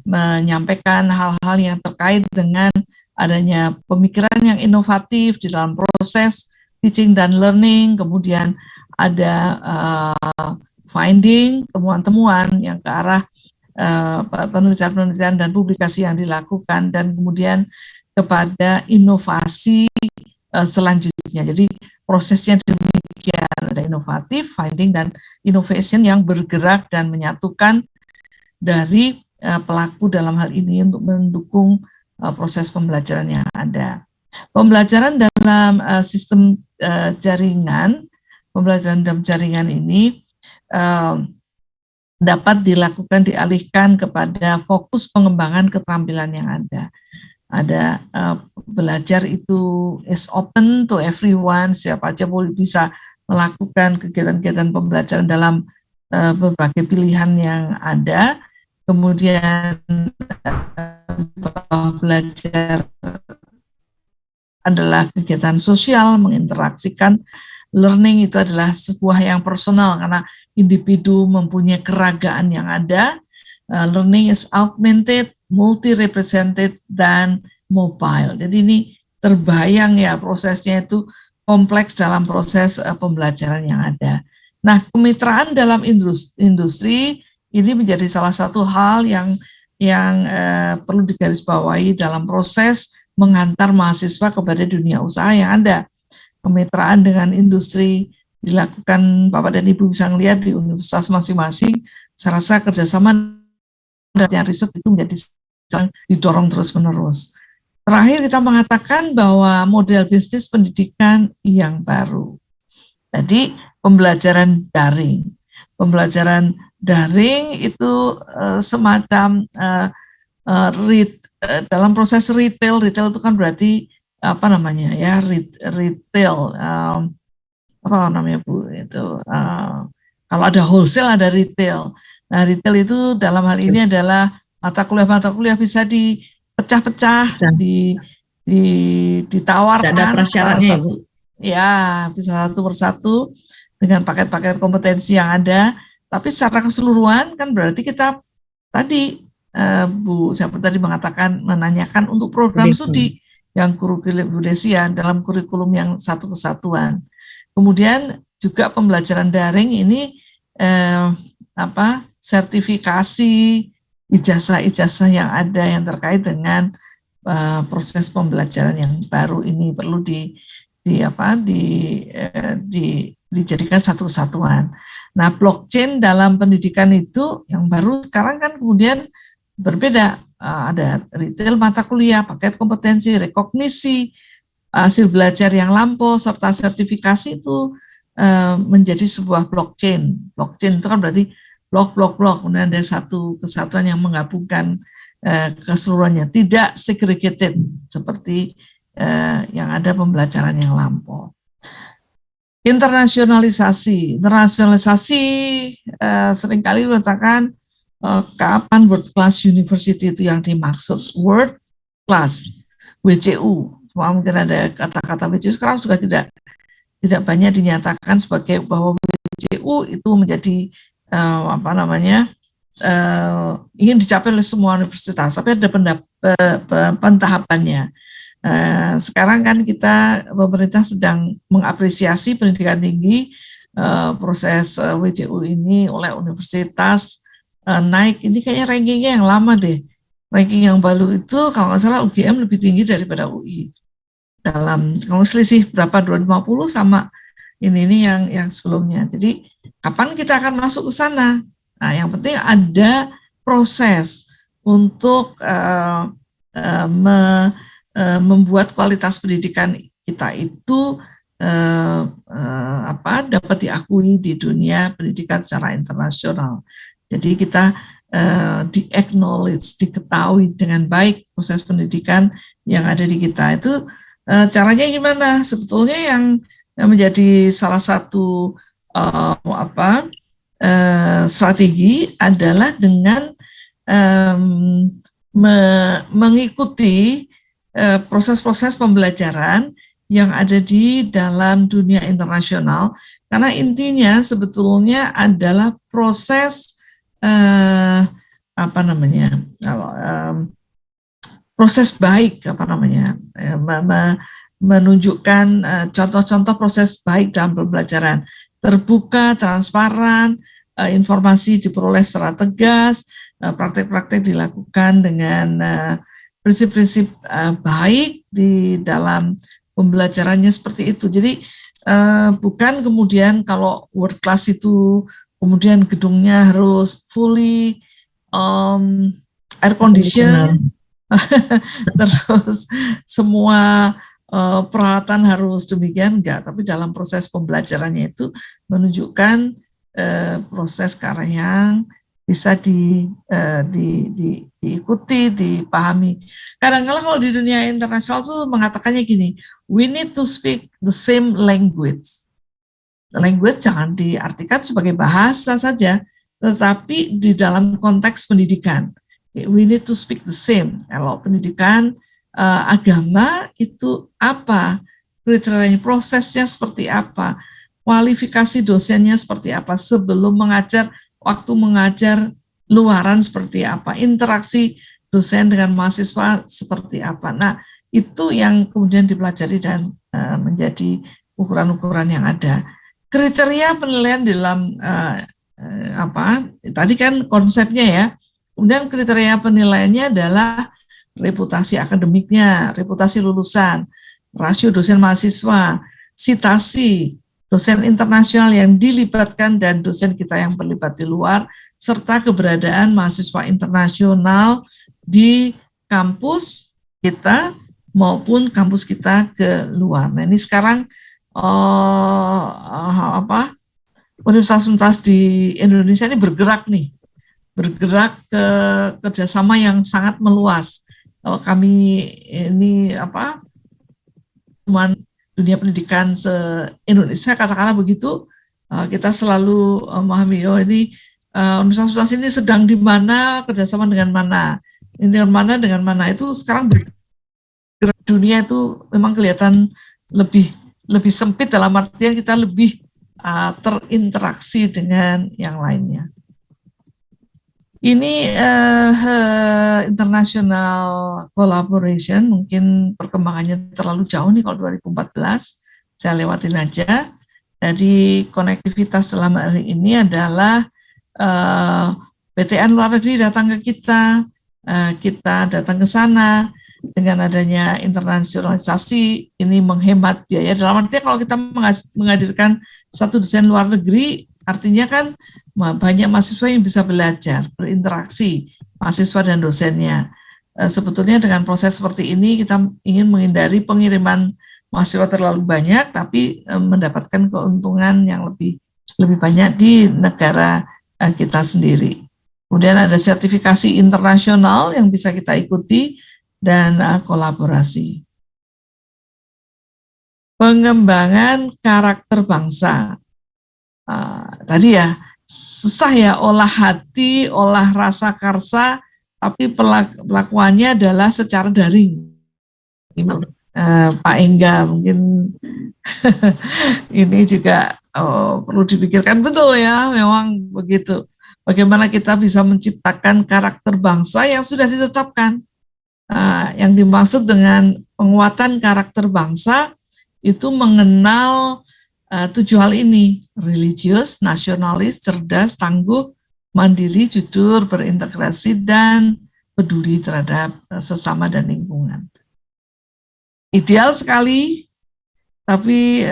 menyampaikan hal-hal yang terkait dengan adanya pemikiran yang inovatif di dalam proses teaching dan learning, kemudian ada finding, temuan-temuan yang ke arah penelitian-penelitian dan publikasi yang dilakukan, dan kemudian kepada inovasi selanjutnya. Jadi prosesnya demikian, ada inovatif, finding, dan innovation yang bergerak dan menyatukan dari pelaku dalam hal ini untuk mendukung proses pembelajaran yang ada. Pembelajaran dalam sistem jaringan, pembelajaran dalam jaringan ini dapat dialihkan kepada fokus pengembangan keterampilan yang ada. Ada belajar itu is open to everyone, siapa aja boleh bisa melakukan kegiatan-kegiatan pembelajaran dalam berbagai pilihan yang ada. Kemudian belajar adalah kegiatan sosial, menginteraksikan. Learning itu adalah sebuah yang personal karena individu mempunyai keragaan yang ada. Learning is augmented, multi-represented, dan mobile. Jadi ini terbayang ya prosesnya itu kompleks dalam proses pembelajaran yang ada. Nah, kemitraan dalam industri ini menjadi salah satu hal yang perlu digarisbawahi dalam proses menghantar mahasiswa kepada dunia usaha yang ada. Kemitraan dengan industri dilakukan, Bapak dan Ibu bisa melihat di universitas masing-masing. Saya rasa kerjasama dan riset itu menjadi didorong terus-menerus. Terakhir kita mengatakan bahwa model bisnis pendidikan yang baru. Jadi pembelajaran daring. Pembelajaran daring itu semacam dalam proses retail itu kan berarti apa namanya ya, retail apa namanya Bu itu kalau ada wholesale ada retail. Nah, retail itu dalam hal ini adalah mata kuliah bisa dipecah-pecah, ditawarkan. Ada prasyaratnya ya, Bu? Ya, bisa satu persatu dengan paket-paket kompetensi yang ada. Tapi secara keseluruhan kan berarti kita tadi Bu siapa tadi menanyakan untuk program studi yang kurikulum Indonesia dalam kurikulum yang satu kesatuan. Kemudian juga pembelajaran daring ini sertifikasi ijazah-ijazah yang ada yang terkait dengan proses pembelajaran yang baru ini perlu dijadikan satu kesatuan. Nah, blockchain dalam pendidikan itu yang baru sekarang kan kemudian berbeda. Ada retail mata kuliah, paket kompetensi, rekognisi, hasil belajar yang lampau, serta sertifikasi itu menjadi sebuah blockchain. Blockchain itu kan berarti blok, kemudian ada satu kesatuan yang menggabungkan keseluruhannya, tidak segregated seperti yang ada pembelajaran yang lampau. Internasionalisasi seringkali mengatakan kapan world class university itu yang dimaksud. World class, WCU, mungkin ada kata-kata WCU sekarang juga tidak banyak dinyatakan sebagai bahwa WCU itu menjadi ingin dicapai oleh semua universitas, tapi ada pentahapannya. Sekarang kan pemerintah sedang mengapresiasi pendidikan tinggi, proses WCU ini oleh universitas naik. Ini kayaknya rankingnya yang lama deh. Ranking yang baru itu kalau nggak salah UGM lebih tinggi daripada UI. Kalau selisih berapa 250 sama ini yang sebelumnya. Jadi kapan kita akan masuk ke sana? Nah, yang penting ada proses untuk membuat kualitas pendidikan kita itu dapat diakui di dunia pendidikan secara internasional. Jadi kita di-acknowledge, diketahui dengan baik proses pendidikan yang ada di kita. Itu caranya gimana? Sebetulnya yang menjadi salah satu strategi adalah dengan mengikuti proses-proses pembelajaran yang ada di dalam dunia internasional, karena intinya sebetulnya adalah proses proses baik, menunjukkan contoh-contoh proses baik dalam pembelajaran, terbuka, transparan, informasi diperoleh secara tegas, praktek-praktek dilakukan dengan prinsip-prinsip baik di dalam pembelajarannya seperti itu. Jadi bukan kemudian kalau world class itu kemudian gedungnya harus fully air condition, terus semua peralatan harus demikian, enggak. Tapi dalam proses pembelajarannya itu menunjukkan proses karya yang bisa diikuti, dipahami. Kadang-kadang kalau di dunia internasional tuh mengatakannya gini, we need to speak the same language. Language jangan diartikan sebagai bahasa saja, tetapi di dalam konteks pendidikan. We need to speak the same. Kalau pendidikan agama itu apa? Kriterianya, prosesnya seperti apa? Kualifikasi dosennya seperti apa? Sebelum mengajar, waktu mengajar luaran seperti apa? Interaksi dosen dengan mahasiswa seperti apa? Nah, itu yang kemudian dipelajari dan menjadi ukuran-ukuran yang ada. Kriteria penilaian dalam tadi kan konsepnya ya. Kemudian kriteria penilaiannya adalah reputasi akademiknya, reputasi lulusan, rasio dosen mahasiswa, citasi dosen internasional yang dilibatkan dan dosen kita yang terlibat di luar, serta keberadaan mahasiswa internasional di kampus kita maupun kampus kita ke luar. Nah, ini sekarang universitas di Indonesia ini bergerak ke kerjasama yang sangat meluas. Kalau kami ini teman dunia pendidikan se-Indonesia, katakanlah begitu, kita selalu memahami, ini universitas ini sedang di mana, kerjasama dengan mana, dengan mana, itu sekarang bergerak dunia itu memang kelihatan lebih sempit, dalam artian kita lebih terinteraksi dengan yang lainnya. Ini international collaboration, mungkin perkembangannya terlalu jauh nih kalau 2014, saya lewatin aja. Jadi konektivitas dalam hari ini adalah PTN luar negeri datang ke kita, kita datang ke sana, dengan adanya internasionalisasi ini menghemat biaya. Dalam artinya kalau kita menghadirkan satu dosen luar negeri, artinya kan banyak mahasiswa yang bisa belajar, berinteraksi, mahasiswa dan dosennya. Sebetulnya dengan proses seperti ini kita ingin menghindari pengiriman mahasiswa terlalu banyak, tapi mendapatkan keuntungan yang lebih banyak di negara kita sendiri. Kemudian ada sertifikasi internasional yang bisa kita ikuti dan kolaborasi. Pengembangan karakter bangsa. Tadi ya, susah ya olah hati, olah rasa karsa, tapi pelakuannya adalah secara daring. Pak Engga mungkin ini juga perlu dipikirkan betul ya, memang begitu. Bagaimana kita bisa menciptakan karakter bangsa yang sudah ditetapkan. Yang dimaksud dengan penguatan karakter bangsa itu mengenal 7 hal ini: religius, nasionalis, cerdas, tangguh, mandiri, jujur, berintegrasi, dan peduli terhadap sesama dan lingkungan. Ideal sekali, tapi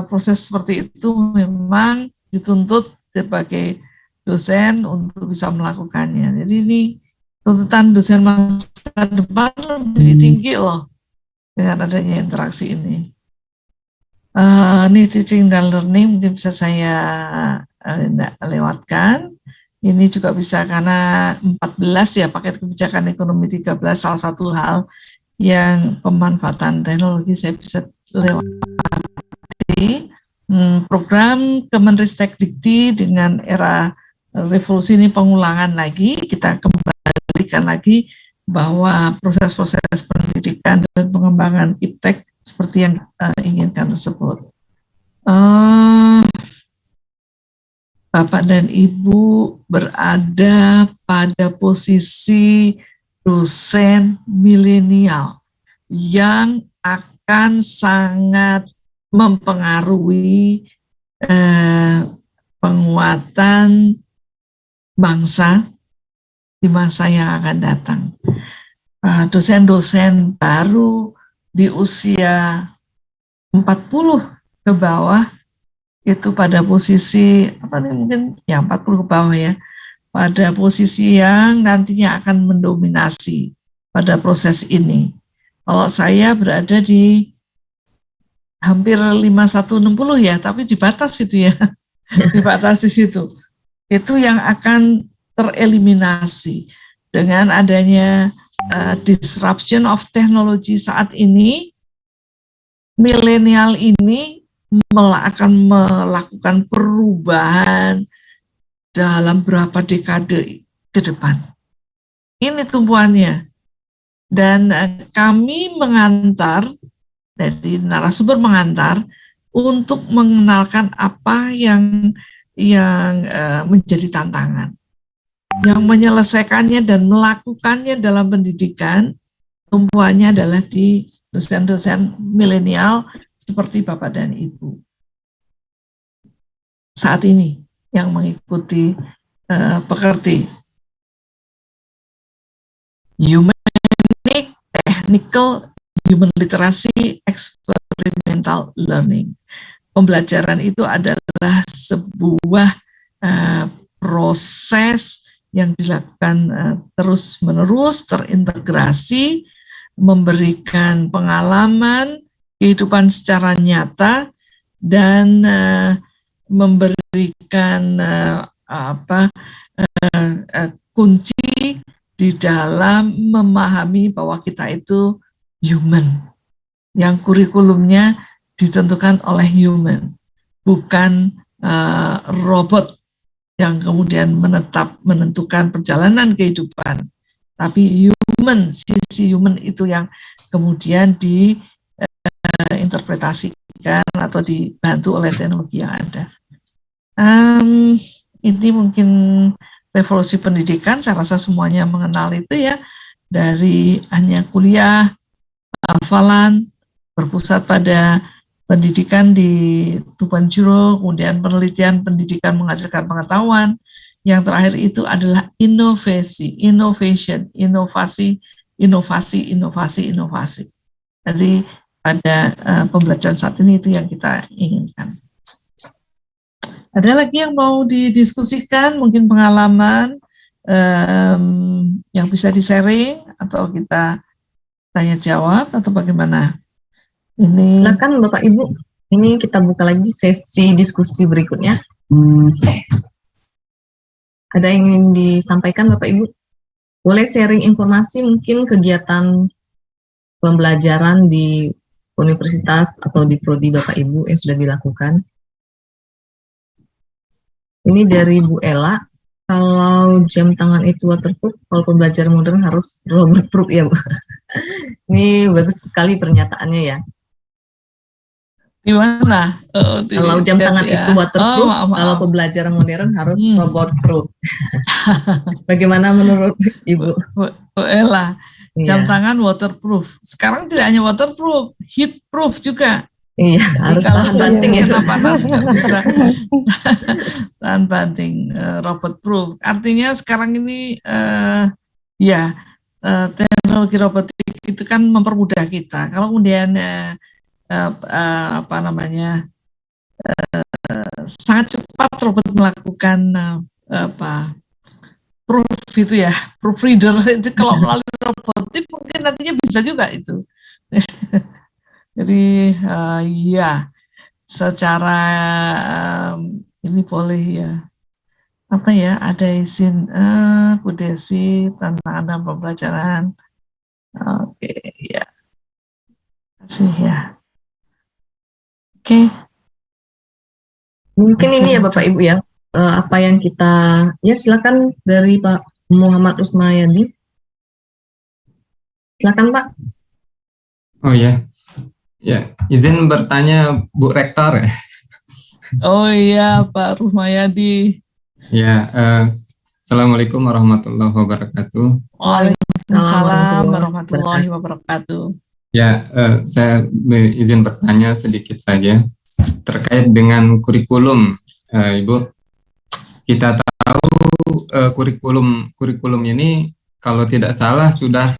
proses seperti itu memang dituntut sebagai dosen untuk bisa melakukannya. Jadi ini tuntutan dosen masa depan lebih tinggi loh dengan adanya interaksi ini. Ini teaching dan learning mungkin bisa saya lewatkan. Ini juga bisa karena 14 ya, paket kebijakan ekonomi 13 salah satu hal yang pemanfaatan teknologi saya bisa lewati. Program Kemenristek-Dikti dengan era revolusi ini pengulangan lagi, kita kembalikan lagi bahwa proses-proses pendidikan dan pengembangan iptek seperti yang inginkan tersebut. Bapak dan Ibu berada pada posisi dosen milenial yang akan sangat mempengaruhi penguatan bangsa di masa yang akan datang. Dosen-dosen baru di usia 40 ke bawah itu pada posisi mungkin ya 40 ke bawah ya, pada posisi yang nantinya akan mendominasi pada proses ini. Kalau saya berada di hampir 5160 ya, tapi dibatas itu ya. Dibatas di situ. Itu yang akan tereliminasi dengan adanya disruption of technology saat ini. Milenial ini akan melakukan perubahan dalam berapa dekade ke depan. Ini tumpuannya. Dan kami mengantar, dari narasumber mengantar, untuk mengenalkan apa yang menjadi tantangan. Yang menyelesaikannya dan melakukannya dalam pendidikan, tumpuannya adalah di dosen-dosen milenial seperti Bapak dan Ibu. Saat ini yang mengikuti pekerti. Humanic, technical, human literacy, experimental learning. Pembelajaran itu adalah sebuah proses yang dilakukan terus-menerus, terintegrasi, memberikan pengalaman, kehidupan secara nyata, dan memberikan kunci di dalam memahami bahwa kita itu human, yang kurikulumnya ditentukan oleh human, bukan robot yang kemudian menentukan perjalanan kehidupan, tapi human, sisi human itu yang kemudian diinterpretasikan atau dibantu oleh teknologi yang ada. Ini mungkin revolusi pendidikan, saya rasa semuanya mengenal itu ya, dari hanya kuliah, hafalan, berpusat pada pendidikan di 2.0, kemudian penelitian pendidikan menghasilkan pengetahuan. Yang terakhir itu adalah inovasi inovasi. Jadi pada pembelajaran saat ini itu yang kita inginkan. Ada lagi yang mau didiskusikan, mungkin pengalaman yang bisa di-sharing atau kita tanya jawab atau bagaimana? Ini Silakan Bapak Ibu, ini kita buka lagi sesi diskusi berikutnya. Ada yang ingin disampaikan Bapak Ibu? Boleh sharing informasi mungkin kegiatan pembelajaran di universitas atau di prodi Bapak Ibu yang sudah dilakukan. Ini dari Bu Ella, kalau jam tangan itu waterproof, kalau pembelajaran modern harus rubber-proof ya Bu. Ini bagus sekali pernyataannya ya. di mana? Kalau jam tangan itu waterproof, kalau pembelajaran modern harus robot-proof. Bagaimana menurut Ibu? Bu Ella, jam tangan waterproof. Sekarang tidak hanya waterproof, heatproof juga. Iya, harus tahan banting ya. Kena panas nggak bisa tahan banting, robot-proof. Artinya sekarang ini teknologi robotik itu kan mempermudah kita. Kalau kemudian sangat cepat robot melakukan proof itu ya, proofreader itu kalau melalui robotik mungkin nantinya bisa juga itu. Jadi secara ini boleh ya, ada izin Bu Desi tantangan dalam pembelajaran. Oke, ya, kasih ya. Oke. Mungkin ini ya Bapak Ibu ya, apa yang kita, ya silakan dari Pak Muhammad Rusmayadi. Silakan Pak. Oh ya. Ya, izin bertanya Bu Rektor. Oh iya, Pak Rusmayadi. Ya, Assalamualaikum warahmatullahi wabarakatuh. Waalaikumsalam warahmatullahi wabarakatuh. Ya, saya izin bertanya sedikit saja terkait dengan kurikulum, Ibu. Kita tahu kurikulum ini kalau tidak salah sudah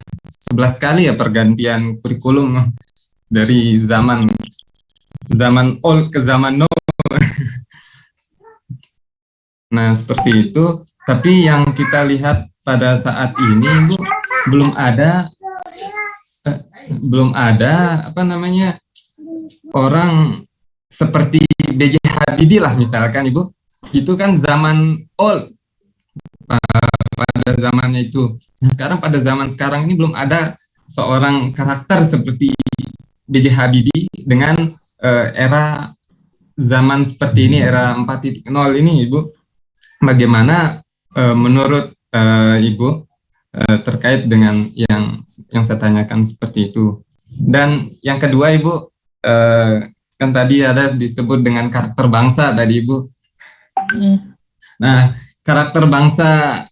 11 kali ya pergantian kurikulum. Dari zaman old ke zaman now. Nah, seperti itu. Tapi yang kita lihat pada saat ini, Bu, belum ada orang seperti B.J. Habibie lah misalkan, Ibu. Itu kan zaman old pada zamannya itu. Nah, sekarang pada zaman sekarang ini belum ada seorang karakter seperti B.J. Habibie dengan era zaman seperti ini, era 4.0 ini, Ibu. Bagaimana menurut Ibu terkait dengan yang saya tanyakan seperti itu? Dan yang kedua, Ibu, kan tadi ada disebut dengan karakter bangsa tadi, Ibu. Nah, karakter bangsa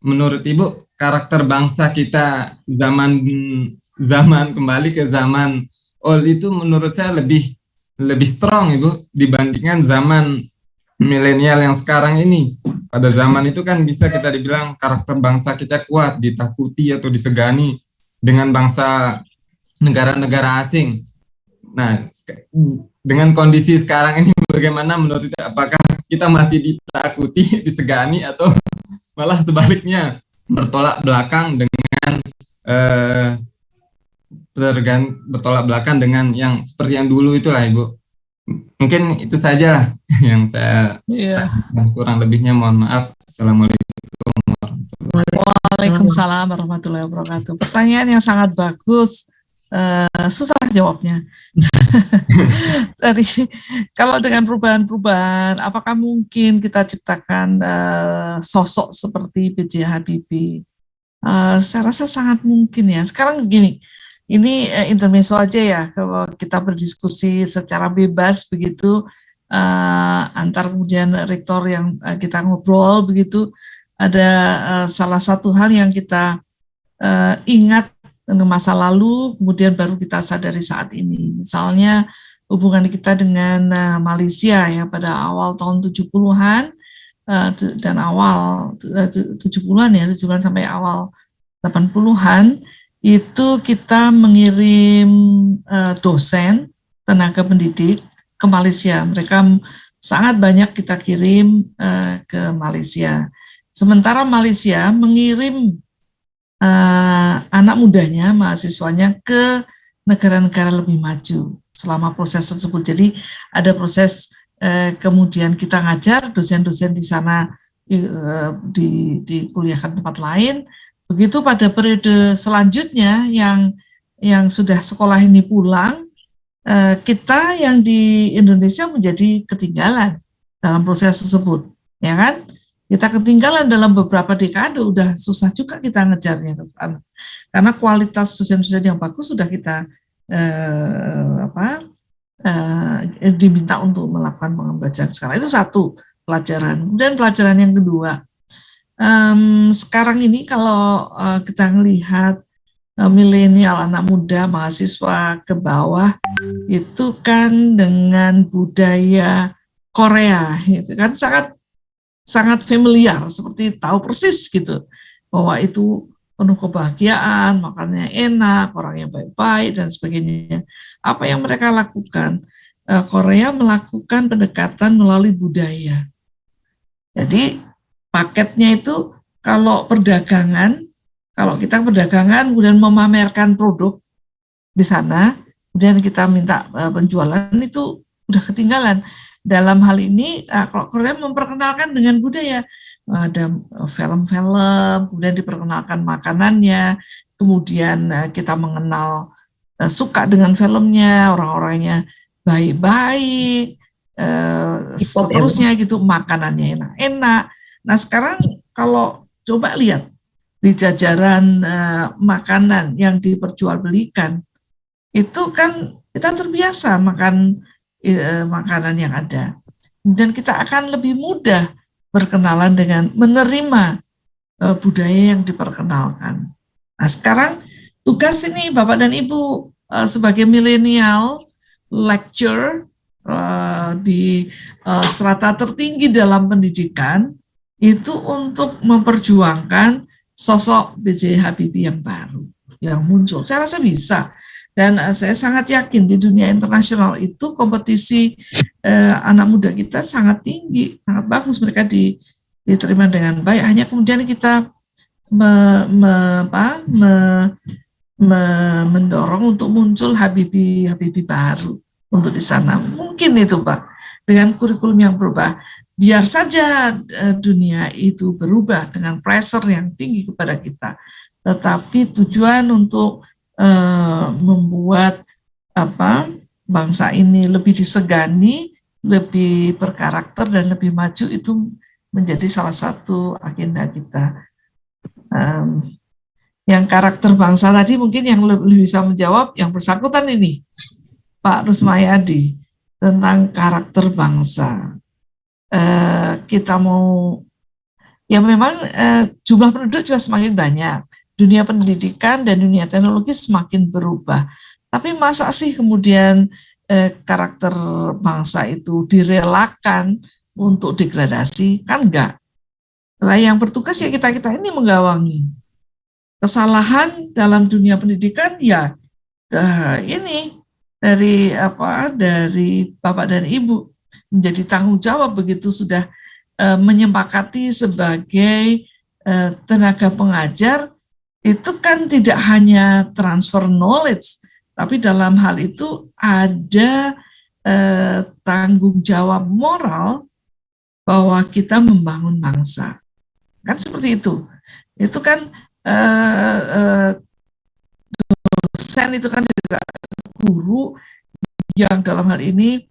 menurut Ibu, karakter bangsa kita zaman kembali ke zaman old itu menurut saya lebih strong, Ibu, dibandingkan zaman milenial yang sekarang ini. Pada zaman itu kan bisa kita dibilang karakter bangsa kita kuat, ditakuti atau disegani dengan bangsa negara-negara asing. Nah, dengan kondisi sekarang ini bagaimana menurut Ibu? Apakah kita masih ditakuti, disegani, atau malah sebaliknya bertolak belakang dengan bertolak belakang dengan yang seperti yang dulu itulah, Ibu. Mungkin itu saja yang saya kurang lebihnya mohon maaf. Assalamualaikum Waalaikumsalam warahmatullahi wabarakatuh. Pertanyaan yang sangat bagus. Susah jawabnya. Tadi kalau dengan perubahan-perubahan, apakah mungkin kita ciptakan sosok seperti B.J. Habibie? Saya rasa sangat mungkin ya. Sekarang begini, ini intermezzo aja ya, kalau kita berdiskusi secara bebas begitu, antar kemudian rektor yang kita ngobrol begitu, ada salah satu hal yang kita ingat masa lalu, kemudian baru kita sadari saat ini. Misalnya hubungan kita dengan Malaysia ya pada awal tahun 70-an dan awal 70-an ya, 70-an sampai awal 80-an, itu kita mengirim dosen, tenaga pendidik ke Malaysia. Mereka sangat banyak kita kirim ke Malaysia. Sementara Malaysia mengirim anak mudanya, mahasiswanya ke negara-negara lebih maju selama proses tersebut. Jadi ada proses kemudian kita ngajar dosen-dosen di sana dikuliahkan tempat lain. Begitu pada periode selanjutnya yang sudah sekolah ini pulang, kita yang di Indonesia menjadi ketinggalan dalam proses tersebut, ya kan? Kita ketinggalan dalam beberapa dekade, udah susah juga kita ngejarnya ke sana. Karena kualitas dosen-dosen yang bagus sudah kita diminta untuk melakukan pembelajaran sekarang. Itu satu pelajaran. Kemudian pelajaran yang kedua, sekarang ini kalau kita melihat milenial, anak muda, mahasiswa ke bawah, itu kan dengan budaya Korea, itu kan sangat familiar, seperti tahu persis gitu, bahwa itu penuh kebahagiaan, makannya enak, orangnya baik-baik, dan sebagainya. Apa yang mereka lakukan? Korea melakukan pendekatan melalui budaya. Jadi paketnya itu kalau perdagangan, kalau kita perdagangan kemudian memamerkan produk di sana, kemudian kita minta penjualan, itu udah ketinggalan. Dalam hal ini, kalau Korea memperkenalkan dengan budaya, ada film-film, kemudian diperkenalkan makanannya, kemudian kita mengenal, suka dengan filmnya, orang-orangnya baik-baik, seterusnya gitu, makanannya enak-enak. Nah sekarang kalau coba lihat di jajaran makanan yang diperjualbelikan, itu kan kita terbiasa makan makanan yang ada. Dan kita akan lebih mudah berkenalan dengan menerima budaya yang diperkenalkan. Nah sekarang tugas ini Bapak dan Ibu sebagai milenial, lecturer di strata tertinggi dalam pendidikan, itu untuk memperjuangkan sosok B.J. Habibie yang baru, yang muncul. Saya rasa bisa. Dan saya sangat yakin di dunia internasional itu kompetisi anak muda kita sangat tinggi, sangat bagus, mereka diterima dengan baik. Hanya kemudian kita mendorong untuk muncul Habibie baru untuk di sana. Mungkin itu Pak, dengan kurikulum yang berubah. Biar saja dunia itu berubah dengan pressure yang tinggi kepada kita, tetapi tujuan untuk membuat bangsa ini lebih disegani, lebih berkarakter dan lebih maju, itu menjadi salah satu agenda kita. Yang karakter bangsa tadi mungkin yang lebih bisa menjawab yang bersangkutan ini, Pak Rusmayadi, tentang karakter bangsa. Kita mau, ya memang jumlah penduduk juga semakin banyak, dunia pendidikan dan dunia teknologi semakin berubah, tapi masa sih kemudian karakter bangsa itu direlakan untuk degradasi? Kan enggak. Nah, yang bertugas ya kita ini menggawangi. Kesalahan dalam dunia pendidikan ya ini dari Bapak dan Ibu, menjadi tanggung jawab begitu sudah menyepakati sebagai tenaga pengajar, itu kan tidak hanya transfer knowledge, tapi dalam hal itu ada tanggung jawab moral bahwa kita membangun bangsa. Kan seperti itu. Itu kan dosen itu kan juga guru yang dalam hal ini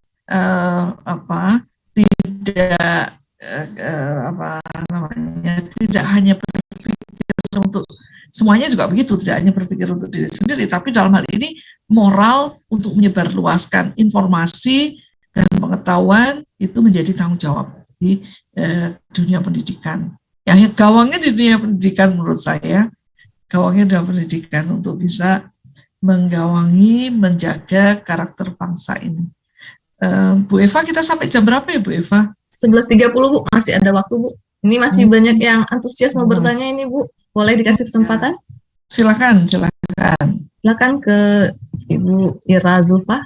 tidak hanya berpikir untuk semuanya juga begitu, tidak hanya berpikir untuk diri sendiri, tapi dalam hal ini moral untuk menyebarluaskan informasi dan pengetahuan itu menjadi tanggung jawab di dunia pendidikan. Yang gawangnya di dunia pendidikan menurut saya, gawangnya dalam pendidikan untuk bisa menggawangi, menjaga karakter bangsa ini. Bu Eva, kita sampai jam berapa ya Bu Eva? 11.30 Bu, masih ada waktu Bu. Ini masih banyak yang antusias mau bertanya ini Bu. Boleh dikasih kesempatan? Silakan. Silakan ke Ibu Ira Zulfa.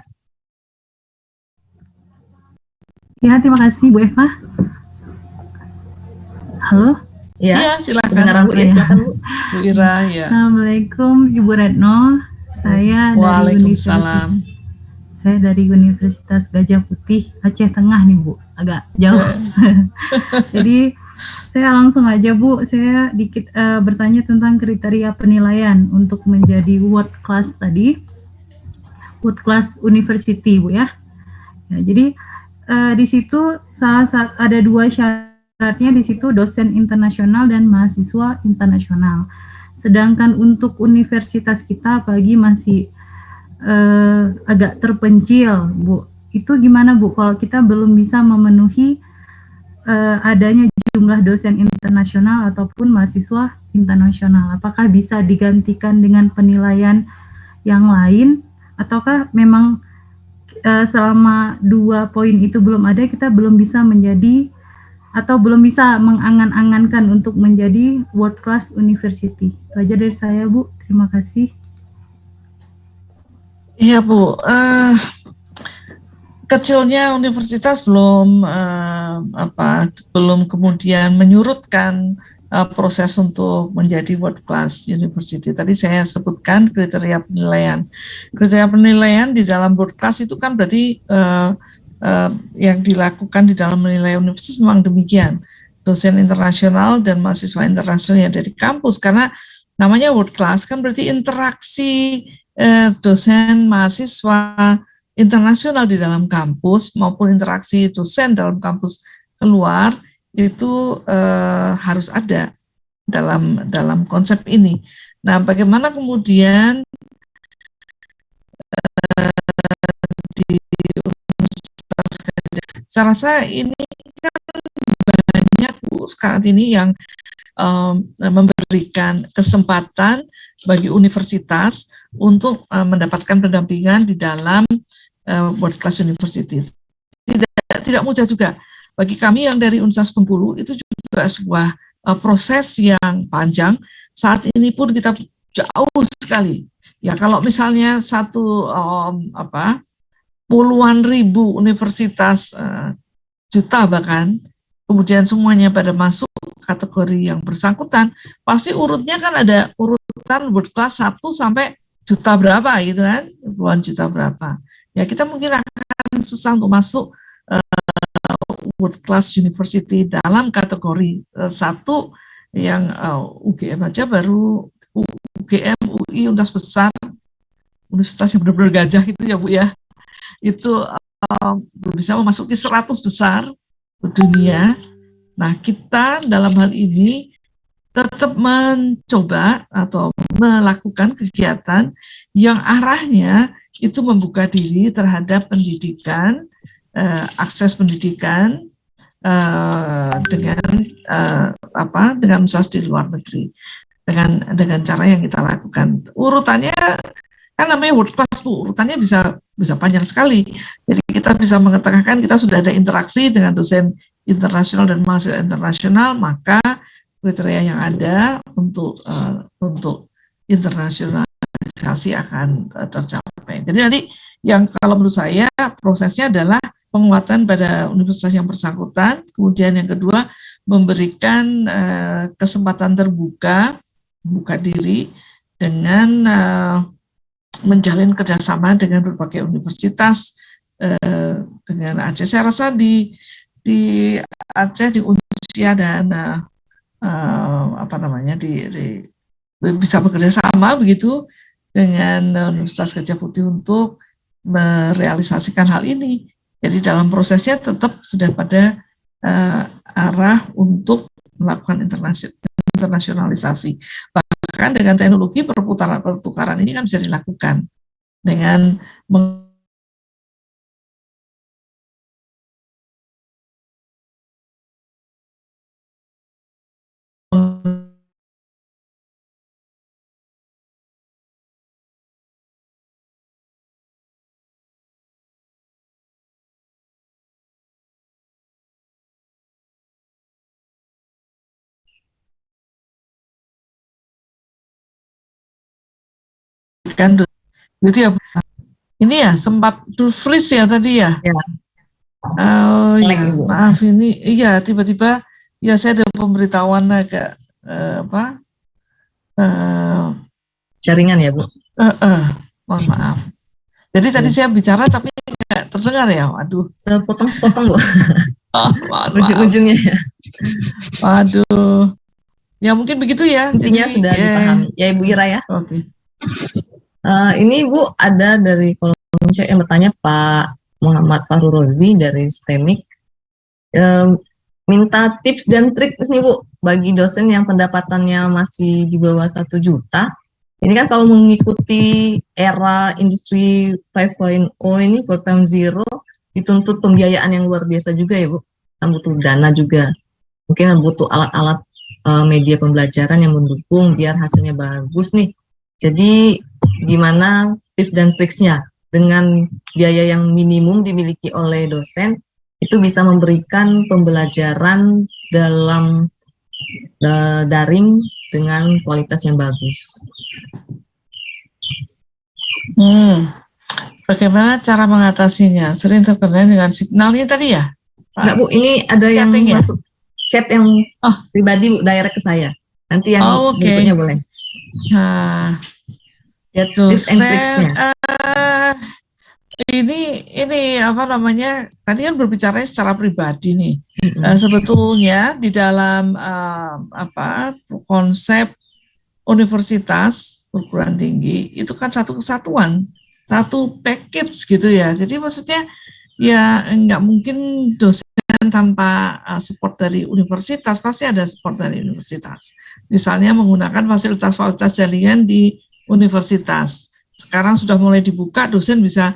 Ya, terima kasih Bu Eva. Halo. Ya, silakan. Kedengaran Bu, ya silakan Bu. Bu Ira, ya. Assalamualaikum Ibu Retno. Saya Waalaikumsalam. dari Universitas Gajah Putih, Aceh Tengah nih Bu, agak jauh. Jadi saya langsung aja Bu, saya dikit bertanya tentang kriteria penilaian untuk menjadi world class tadi, world class university Bu ya. Jadi di situ ada dua syaratnya di situ, dosen internasional dan mahasiswa internasional. Sedangkan untuk universitas kita apalagi masih agak terpencil, Bu. Itu gimana Bu kalau kita belum bisa memenuhi adanya jumlah dosen internasional ataupun mahasiswa internasional? Apakah bisa digantikan dengan penilaian yang lain ataukah memang selama 2 poin itu belum ada, kita belum bisa menjadi atau belum bisa mengangan-angankan untuk menjadi world class university? Itu aja dari saya Bu, terima kasih. Iya Bu, kecilnya universitas belum kemudian menyurutkan proses untuk menjadi world class university. Tadi saya sebutkan kriteria penilaian. Kriteria penilaian di dalam world class itu kan berarti yang dilakukan di dalam menilai universitas memang demikian. Dosen internasional dan mahasiswa internasional yang dari kampus, karena namanya world class kan berarti interaksi dosen mahasiswa internasional di dalam kampus maupun interaksi dosen dalam kampus keluar itu harus ada dalam konsep ini. Nah, bagaimana kemudian di saya rasa ini kan banyak Bu saat ini yang memberikan kesempatan bagi universitas untuk mendapatkan pendampingan di dalam world class university. Tidak mudah juga bagi kami yang dari Universitas Bengkulu, itu juga sebuah proses yang panjang. Saat ini pun kita jauh sekali. Ya kalau misalnya puluhan ribu universitas, juta bahkan, kemudian semuanya pada masuk kategori yang bersangkutan, pasti urutnya kan ada urutan world class 1 sampai juta berapa gitu kan, puluhan juta berapa. Ya kita mungkin akan susah untuk masuk world class university dalam kategori 1 yang UGM aja baru, UGM, UI, universitas besar, universitas yang benar-benar gajah itu ya Bu ya, itu belum bisa memasuki 100 besar dunia. Nah, kita dalam hal ini tetap mencoba atau melakukan kegiatan yang arahnya itu membuka diri terhadap pendidikan, akses pendidikan dengan universitas di luar negeri, dengan cara yang kita lakukan. Urutannya kan namanya world class Bu, urutannya bisa panjang sekali. Jadi kita bisa mengatakan kita sudah ada interaksi dengan dosen internasional dan mahasiswa internasional, maka kriteria yang ada untuk internasionalisasi akan tercapai. Jadi nanti yang kalau menurut saya prosesnya adalah penguatan pada universitas yang bersangkutan, kemudian yang kedua memberikan kesempatan terbuka, buka diri dengan menjalin kerjasama dengan berbagai universitas dengan Aceh. Saya rasa di Aceh, di Unsia dan bisa bekerja sama begitu dengan Universitas Gajah Putih untuk merealisasikan hal ini. Jadi dalam prosesnya tetap sudah pada arah untuk melakukan internasionalisasi. Bahkan dengan teknologi pertukaran ini kan bisa dilakukan dengan kan gitu ya. Ini ya sempat freeze ya tadi ya. Ya. Oh Lag, ya, Ibu. maaf ini iya tiba-tiba ya saya ada pemberitahuan agak Jaringan ya, Bu? mohon maaf. Jadi tadi saya bicara tapi nggak terdengar ya. Waduh. Sepotong-sepotong, Bu. Mohon maaf. Ujung-ujungnya ya. Waduh. Ya mungkin begitu ya. Intinya Jadi, sudah dipahami. Ya, Ibu Ira ya. Oke. Ini Bu ada dari kolom chat yang bertanya Pak Muhammad Fahru Rozi dari STEMIK, minta tips dan trik nih Bu bagi dosen yang pendapatannya masih di bawah 1 juta. Ini kan kalau mengikuti era industri 5.0 ini 4.0 dituntut pembiayaan yang luar biasa juga ya Bu. Kan butuh dana juga. Mungkin butuh alat-alat media pembelajaran yang mendukung biar hasilnya bagus nih. Jadi gimana tips dan triksnya dengan biaya yang minimum dimiliki oleh dosen itu bisa memberikan pembelajaran dalam daring dengan kualitas yang bagus. Bagaimana cara mengatasinya? Sering terkena dengan signalnya tadi ya? Pak? Enggak Bu, ini ada yang Chatting ya? masuk chat yang pribadi Bu, direct ke saya. Nanti yang berikutnya boleh. Nah, ya, tips and tricksnya. Ini apa namanya? Tadi kan berbicara secara pribadi nih. Sebetulnya di dalam konsep universitas perguruan tinggi itu kan satu kesatuan, satu package gitu ya. Jadi maksudnya ya nggak mungkin dosen tanpa support dari universitas, pasti ada support dari universitas. Misalnya menggunakan fasilitas-fasilitas jaringan di universitas. Sekarang sudah mulai dibuka, dosen bisa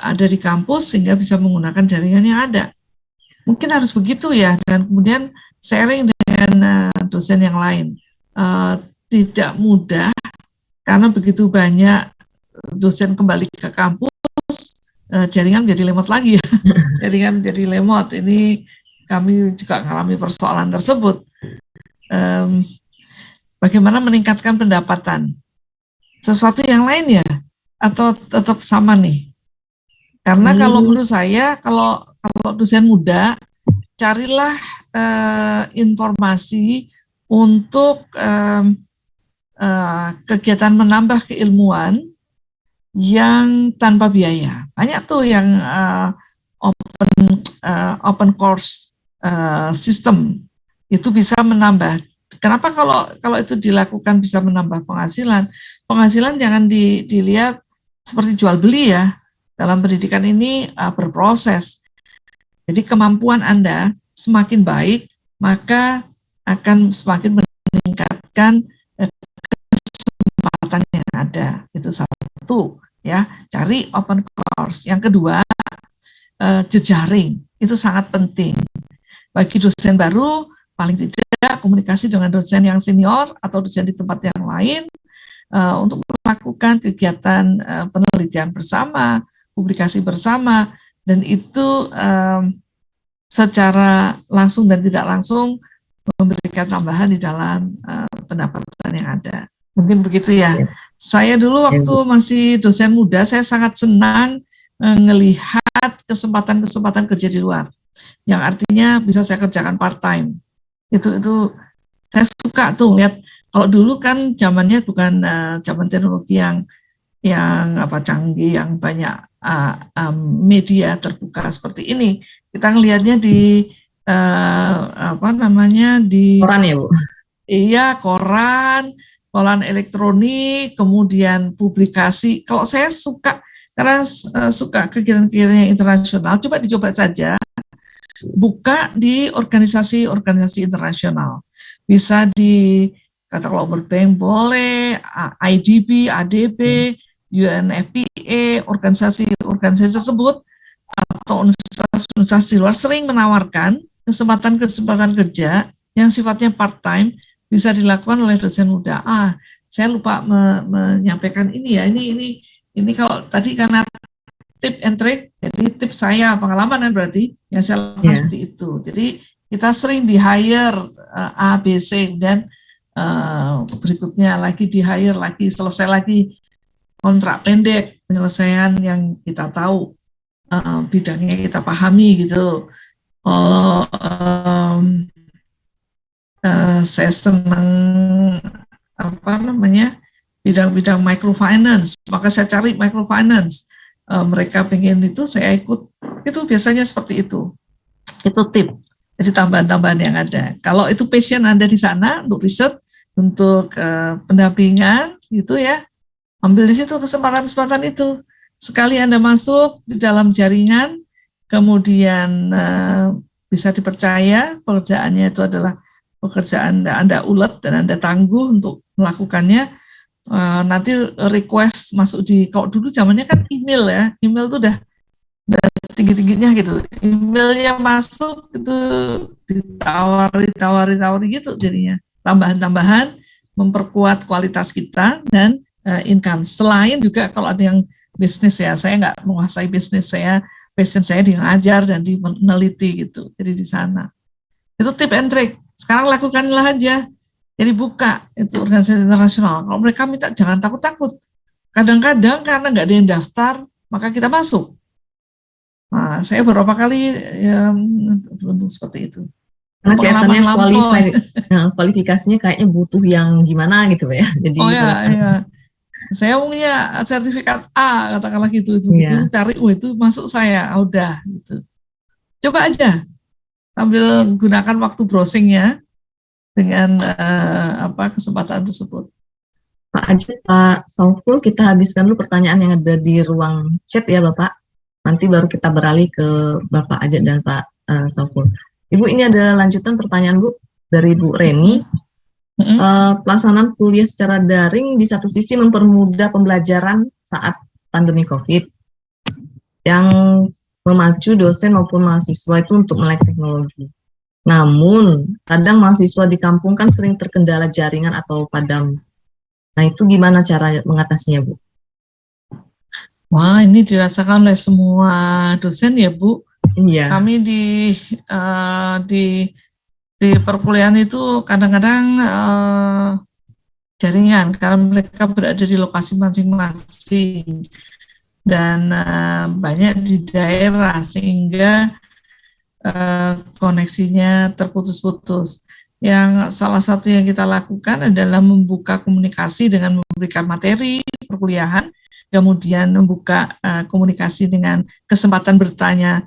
ada di kampus sehingga bisa menggunakan jaringan yang ada. Mungkin harus begitu ya, dan kemudian sharing dengan dosen yang lain. Tidak mudah karena begitu banyak dosen kembali ke kampus, jaringan menjadi lemot lagi ya. Jaringan menjadi lemot. Ini kami juga mengalami persoalan tersebut. Bagaimana meningkatkan pendapatan? Sesuatu yang lain ya? Atau tetap sama nih? Karena kalau menurut saya, kalau dosen muda, carilah informasi untuk kegiatan menambah keilmuan yang tanpa biaya. Banyak tuh yang open course system itu bisa menambah. Kenapa kalau itu dilakukan bisa menambah penghasilan? Penghasilan jangan dilihat seperti jual beli ya. Dalam pendidikan ini berproses. Jadi kemampuan Anda semakin baik, maka akan semakin meningkatkan kesempatan yang ada. Itu satu ya, cari open course. Yang kedua, jejaring. Itu sangat penting. Bagi dosen baru, paling tidak komunikasi dengan dosen yang senior atau dosen di tempat yang lain untuk melakukan kegiatan penelitian bersama, publikasi bersama, dan itu secara langsung dan tidak langsung memberikan tambahan di dalam pendapatan yang ada. Mungkin begitu ya. Saya dulu waktu masih dosen muda, saya sangat senang melihat kesempatan-kesempatan kerja di luar, yang artinya bisa saya kerjakan part-time. Itu saya suka tuh lihat. Kalau dulu kan zamannya bukan zaman teknologi yang canggih, yang banyak media terbuka seperti ini. Kita ngelihatnya di di koran ya Bu? Iya, koran elektronik, kemudian publikasi. Kalau saya suka karena suka kegiatan-kegiatan yang internasional, dicoba saja. Buka di organisasi-organisasi internasional. Bisa di kata kalau World boleh, IDB, ADB, UNFPA, organisasi tersebut atau universitas di luar sering menawarkan kesempatan-kesempatan kerja yang sifatnya part-time bisa dilakukan oleh dosen muda. Saya lupa menyampaikan ini ya. Ini kalau tadi karena tip and trick, jadi tips saya pengalaman kan berarti yang saya lakukan seperti itu. Jadi kita sering di hire A, B, C dan berikutnya lagi di hire lagi, selesai lagi kontrak pendek, penyelesaian yang kita tahu, bidangnya kita pahami gitu. Kalau saya senang bidang-bidang microfinance, maka saya cari microfinance. Mereka pengen itu, saya ikut. Itu biasanya seperti itu. Itu tip. Jadi tambahan-tambahan yang ada. Kalau itu passion Anda di sana untuk riset, untuk pendampingan, gitu ya, ambil di situ kesempatan-kesempatan itu. Sekali Anda masuk di dalam jaringan, kemudian bisa dipercaya, pekerjaannya itu adalah pekerjaan Anda ulet dan Anda tangguh untuk melakukannya, nanti request masuk kalau dulu zamannya kan email ya, email itu udah tinggi-tingginya gitu, emailnya masuk itu ditawari gitu jadinya, tambahan-tambahan memperkuat kualitas kita dan income. Selain juga kalau ada yang bisnis ya, saya nggak menguasai bisnis, passion saya di ngajar dan di meneliti gitu, jadi di sana. Itu tip and trick. Sekarang lakukanlah aja. Jadi buka itu organisasi internasional. Kalau mereka minta jangan takut-takut. Kadang-kadang karena nggak ada yang daftar, maka kita masuk. Nah, saya beberapa kali beruntung seperti itu. Karena kelihatannya kualifikasinya kayaknya butuh yang gimana gitu ya. Jadi iya. Saya punya sertifikat A, katakanlah gitu. Cari itu masuk saya, udah gitu. Coba aja. Sambil gunakan waktu browsingnya dengan kesempatan tersebut. Pak Ajit, Pak Sauful, kita habiskan dulu pertanyaan yang ada di ruang chat ya Bapak. Nanti baru kita beralih ke Bapak Ajit dan Pak Sauful. Ibu, ini ada lanjutan pertanyaan Bu dari Bu Reni. Pelaksanaan kuliah secara daring di satu sisi mempermudah pembelajaran saat pandemi COVID, yang memacu dosen maupun mahasiswa itu untuk melek teknologi. Namun, kadang mahasiswa di kampung kan sering terkendala jaringan atau padam. Nah, itu gimana cara mengatasinya, Bu? Wah, ini dirasakan oleh semua dosen ya, Bu. Iya. Kami di perkuliahan itu kadang-kadang jaringan, karena mereka berada di lokasi masing-masing. Dan banyak di daerah sehingga koneksinya terputus-putus. Yang salah satu yang kita lakukan adalah membuka komunikasi dengan memberikan materi perkuliahan, kemudian membuka komunikasi dengan kesempatan bertanya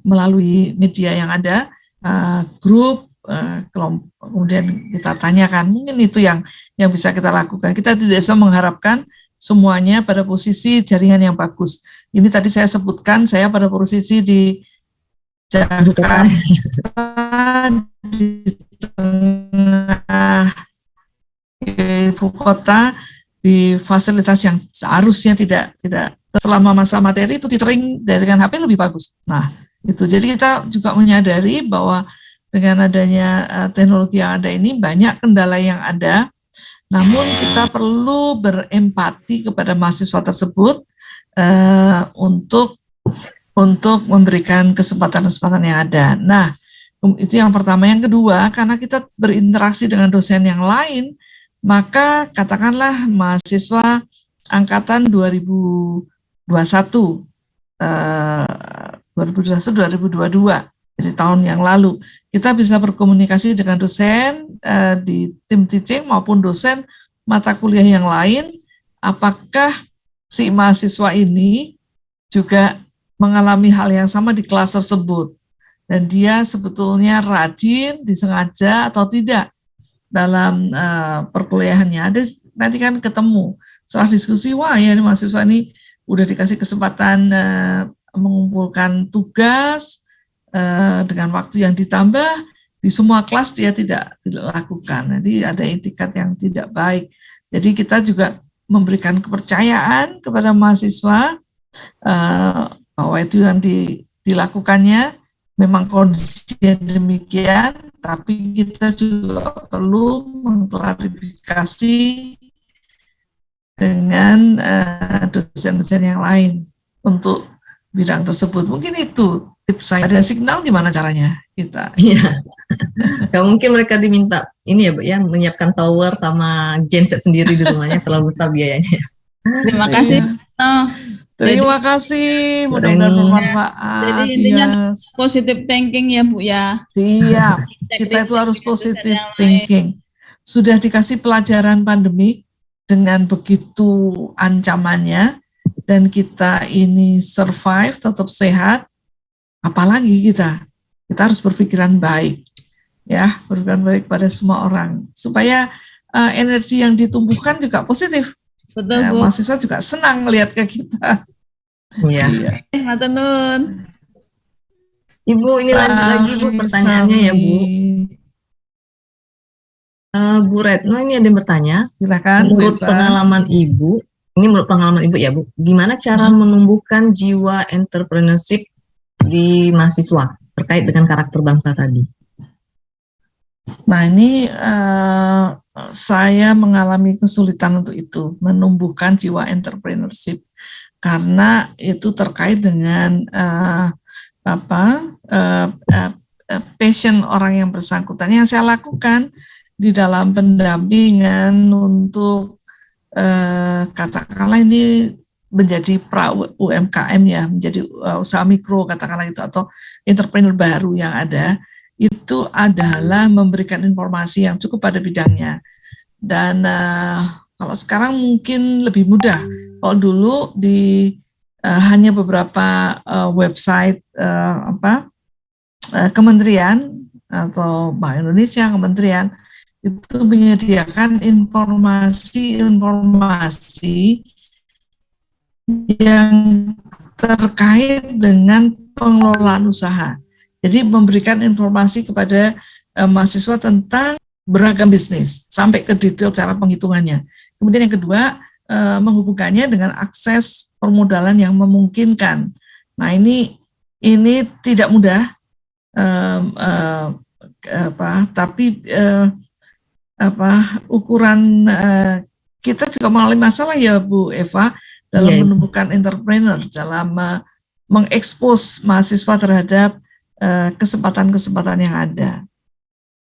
melalui media yang ada, grup, kemudian kita tanyakan. Mungkin itu yang bisa kita lakukan. Kita tidak bisa mengharapkan semuanya pada posisi jaringan yang bagus. Ini tadi saya sebutkan, saya pada posisi di Jakarta, di tengah ibu kota, di fasilitas yang seharusnya tidak selama masa materi itu tethering dengan HP lebih bagus. Nah, itu. Jadi kita juga menyadari bahwa dengan adanya teknologi yang ada ini banyak kendala yang ada. Namun kita perlu berempati kepada mahasiswa tersebut untuk memberikan kesempatan-kesempatan yang ada. Nah, itu yang pertama. Yang kedua, karena kita berinteraksi dengan dosen yang lain, maka katakanlah mahasiswa angkatan 2021, 2022, jadi tahun yang lalu, kita bisa berkomunikasi dengan dosen di tim teaching maupun dosen mata kuliah yang lain, apakah si mahasiswa ini juga mengalami hal yang sama di kelas tersebut, dan dia sebetulnya rajin, disengaja atau tidak dalam perkuliahannya. Nanti kan ketemu, setelah diskusi, wah ya ini mahasiswa ini udah dikasih kesempatan mengumpulkan tugas, dengan waktu yang ditambah, di semua kelas dia tidak lakukan. Jadi ada etikat yang tidak baik. Jadi kita juga memberikan kepercayaan kepada mahasiswa bahwa itu yang dilakukannya memang kondisinya demikian, tapi kita juga perlu mengklarifikasi dengan dosen-dosen yang lain untuk bidang tersebut. Mungkin itu tips saya. Ada signal gimana caranya kita? Iya. Gak mungkin mereka diminta ini ya, Bu, ya, menyiapkan tower sama genset sendiri di rumahnya, terlalu besar biayanya. Terima kasih. Oh, Terima kasih, mudah-mudahan Reni. bermanfaat. jadi intinya Yes. positive thinking ya Bu ya. Siap, Cek kita itu harus dengan jurusan positive yang lain. thinking. Sudah dikasih pelajaran pandemi dengan begitu ancamannya, dan kita ini survive, tetap sehat, apalagi kita harus berpikiran baik, ya, berpikiran baik pada semua orang, supaya energi yang ditumbuhkan juga positif. Betul Ya, Bu. mahasiswa juga senang melihat ke kita. Iya. Matur nuwun. Ibu, ini lanjut lagi Bu pertanyaannya ya Bu. Bu Retno ini ada yang bertanya, Silakan. menurut Beta. pengalaman Ibu, ini menurut pengalaman Ibu ya Bu, gimana cara menumbuhkan jiwa entrepreneurship di mahasiswa terkait dengan karakter bangsa tadi? Nah, ini saya mengalami kesulitan untuk itu, menumbuhkan jiwa entrepreneurship, karena itu terkait dengan passion orang yang bersangkutan. Yang saya lakukan di dalam pendampingan untuk katakanlah ini menjadi pra UMKM ya, menjadi usaha mikro katakanlah itu, atau entrepreneur baru yang ada, itu adalah memberikan informasi yang cukup pada bidangnya. Dan kalau sekarang mungkin lebih mudah. Kalau dulu di hanya beberapa website kementerian atau Bank Indonesia, kementerian itu menyediakan informasi-informasi yang terkait dengan pengelolaan usaha. Jadi memberikan informasi kepada mahasiswa tentang beragam bisnis sampai ke detail cara penghitungannya. Kemudian yang kedua, menghubungkannya dengan akses permodalan yang memungkinkan. Nah, ini tidak mudah, tapi ukuran kita juga mengalami masalah ya Bu Eva dalam menumbuhkan entrepreneur, dalam mengekspos mahasiswa terhadap kesempatan-kesempatan yang ada.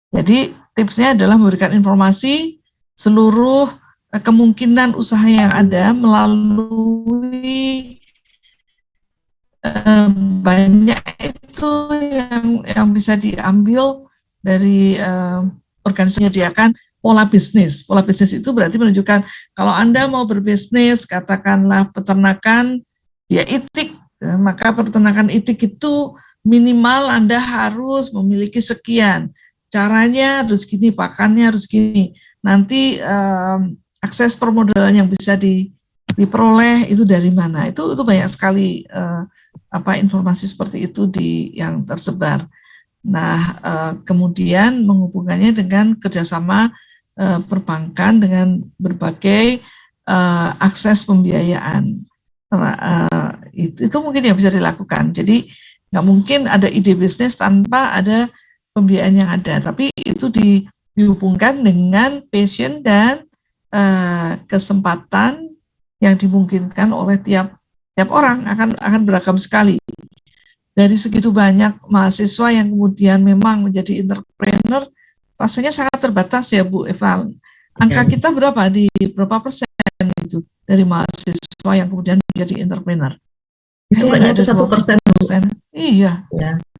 Jadi tipsnya adalah memberikan informasi seluruh kemungkinan usaha yang ada melalui banyak itu yang bisa diambil dari organisasi menyediakan pola bisnis. Pola bisnis itu berarti menunjukkan kalau Anda mau berbisnis, katakanlah peternakan, ya etik, maka peternakan etik itu minimal Anda harus memiliki sekian. Caranya harus gini, pakannya harus gini. Nanti akses permodalan yang bisa diperoleh itu dari mana? Itu banyak sekali informasi seperti itu yang tersebar. Nah, kemudian menghubungkannya dengan kerjasama perbankan dengan berbagai akses pembiayaan. Itu mungkin yang bisa dilakukan. Jadi nggak mungkin ada ide bisnis tanpa ada pembiayaan yang ada. Tapi itu dihubungkan dengan passion dan kesempatan yang dimungkinkan oleh tiap orang akan beragam sekali. Dari segitu banyak mahasiswa yang kemudian memang menjadi entrepreneur, rasanya sangat terbatas ya Bu Eva. Angka kita berapa persen itu dari mahasiswa yang kemudian menjadi entrepreneur? Itu nggak nyampe 1%. Iya,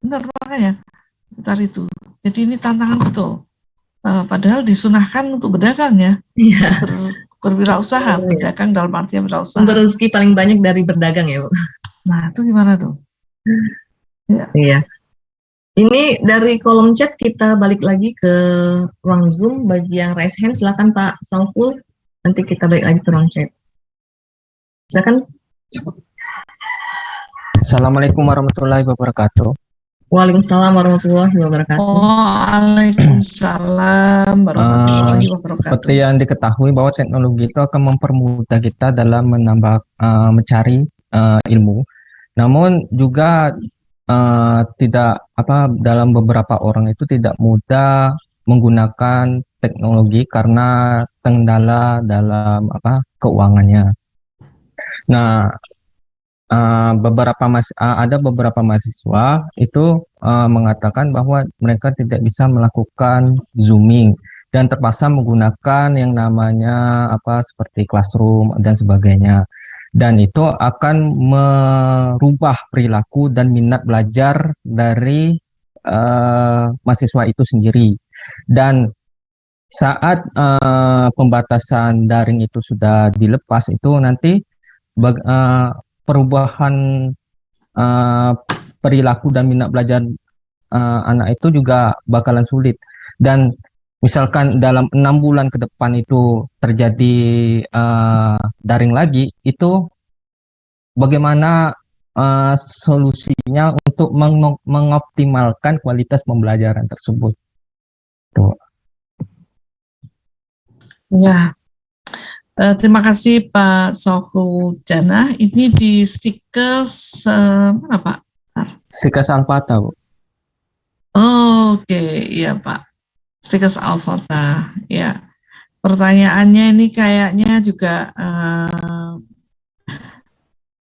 benar makanya. Bentar itu. Jadi ini tantangan betul. Padahal disunahkan untuk berdagang ya. Berwirausaha, berdagang dalam artian berwirausaha. Sumber rezeki paling banyak dari berdagang ya Bu. Nah itu gimana tuh? Ya. Iya. Ini dari kolom chat kita balik lagi ke ruang Zoom. Bagi yang raise hand silakan Pak Sauful. Nanti kita balik lagi ke ruang chat. Silakan. Assalamualaikum warahmatullahi wabarakatuh. Waalaikumsalam warahmatullahi wabarakatuh. Waalaikumsalam warahmatullahi wabarakatuh. Seperti yang diketahui bahwa teknologi itu akan mempermudah kita dalam mencari ilmu. Namun juga tidak dalam beberapa orang itu tidak mudah menggunakan teknologi karena kendala dalam keuangannya. Nah, ada beberapa mahasiswa itu mengatakan bahwa mereka tidak bisa melakukan zooming dan terpaksa menggunakan yang namanya seperti classroom dan sebagainya. Dan itu akan merubah perilaku dan minat belajar dari mahasiswa itu sendiri. Dan saat pembatasan daring itu sudah dilepas, itu nanti perubahan perilaku dan minat belajar anak itu juga bakalan sulit. Dan misalkan dalam 6 bulan ke depan itu terjadi daring lagi, itu bagaimana solusinya untuk mengoptimalkan kualitas pembelajaran tersebut. Tuh. Ya, terima kasih Pak Sauful Jannah. Ini di Stikers mana Pak? Stikers Alfata, Bu. Oke, iya Pak. Stikers Alfata, ya. Pertanyaannya ini kayaknya juga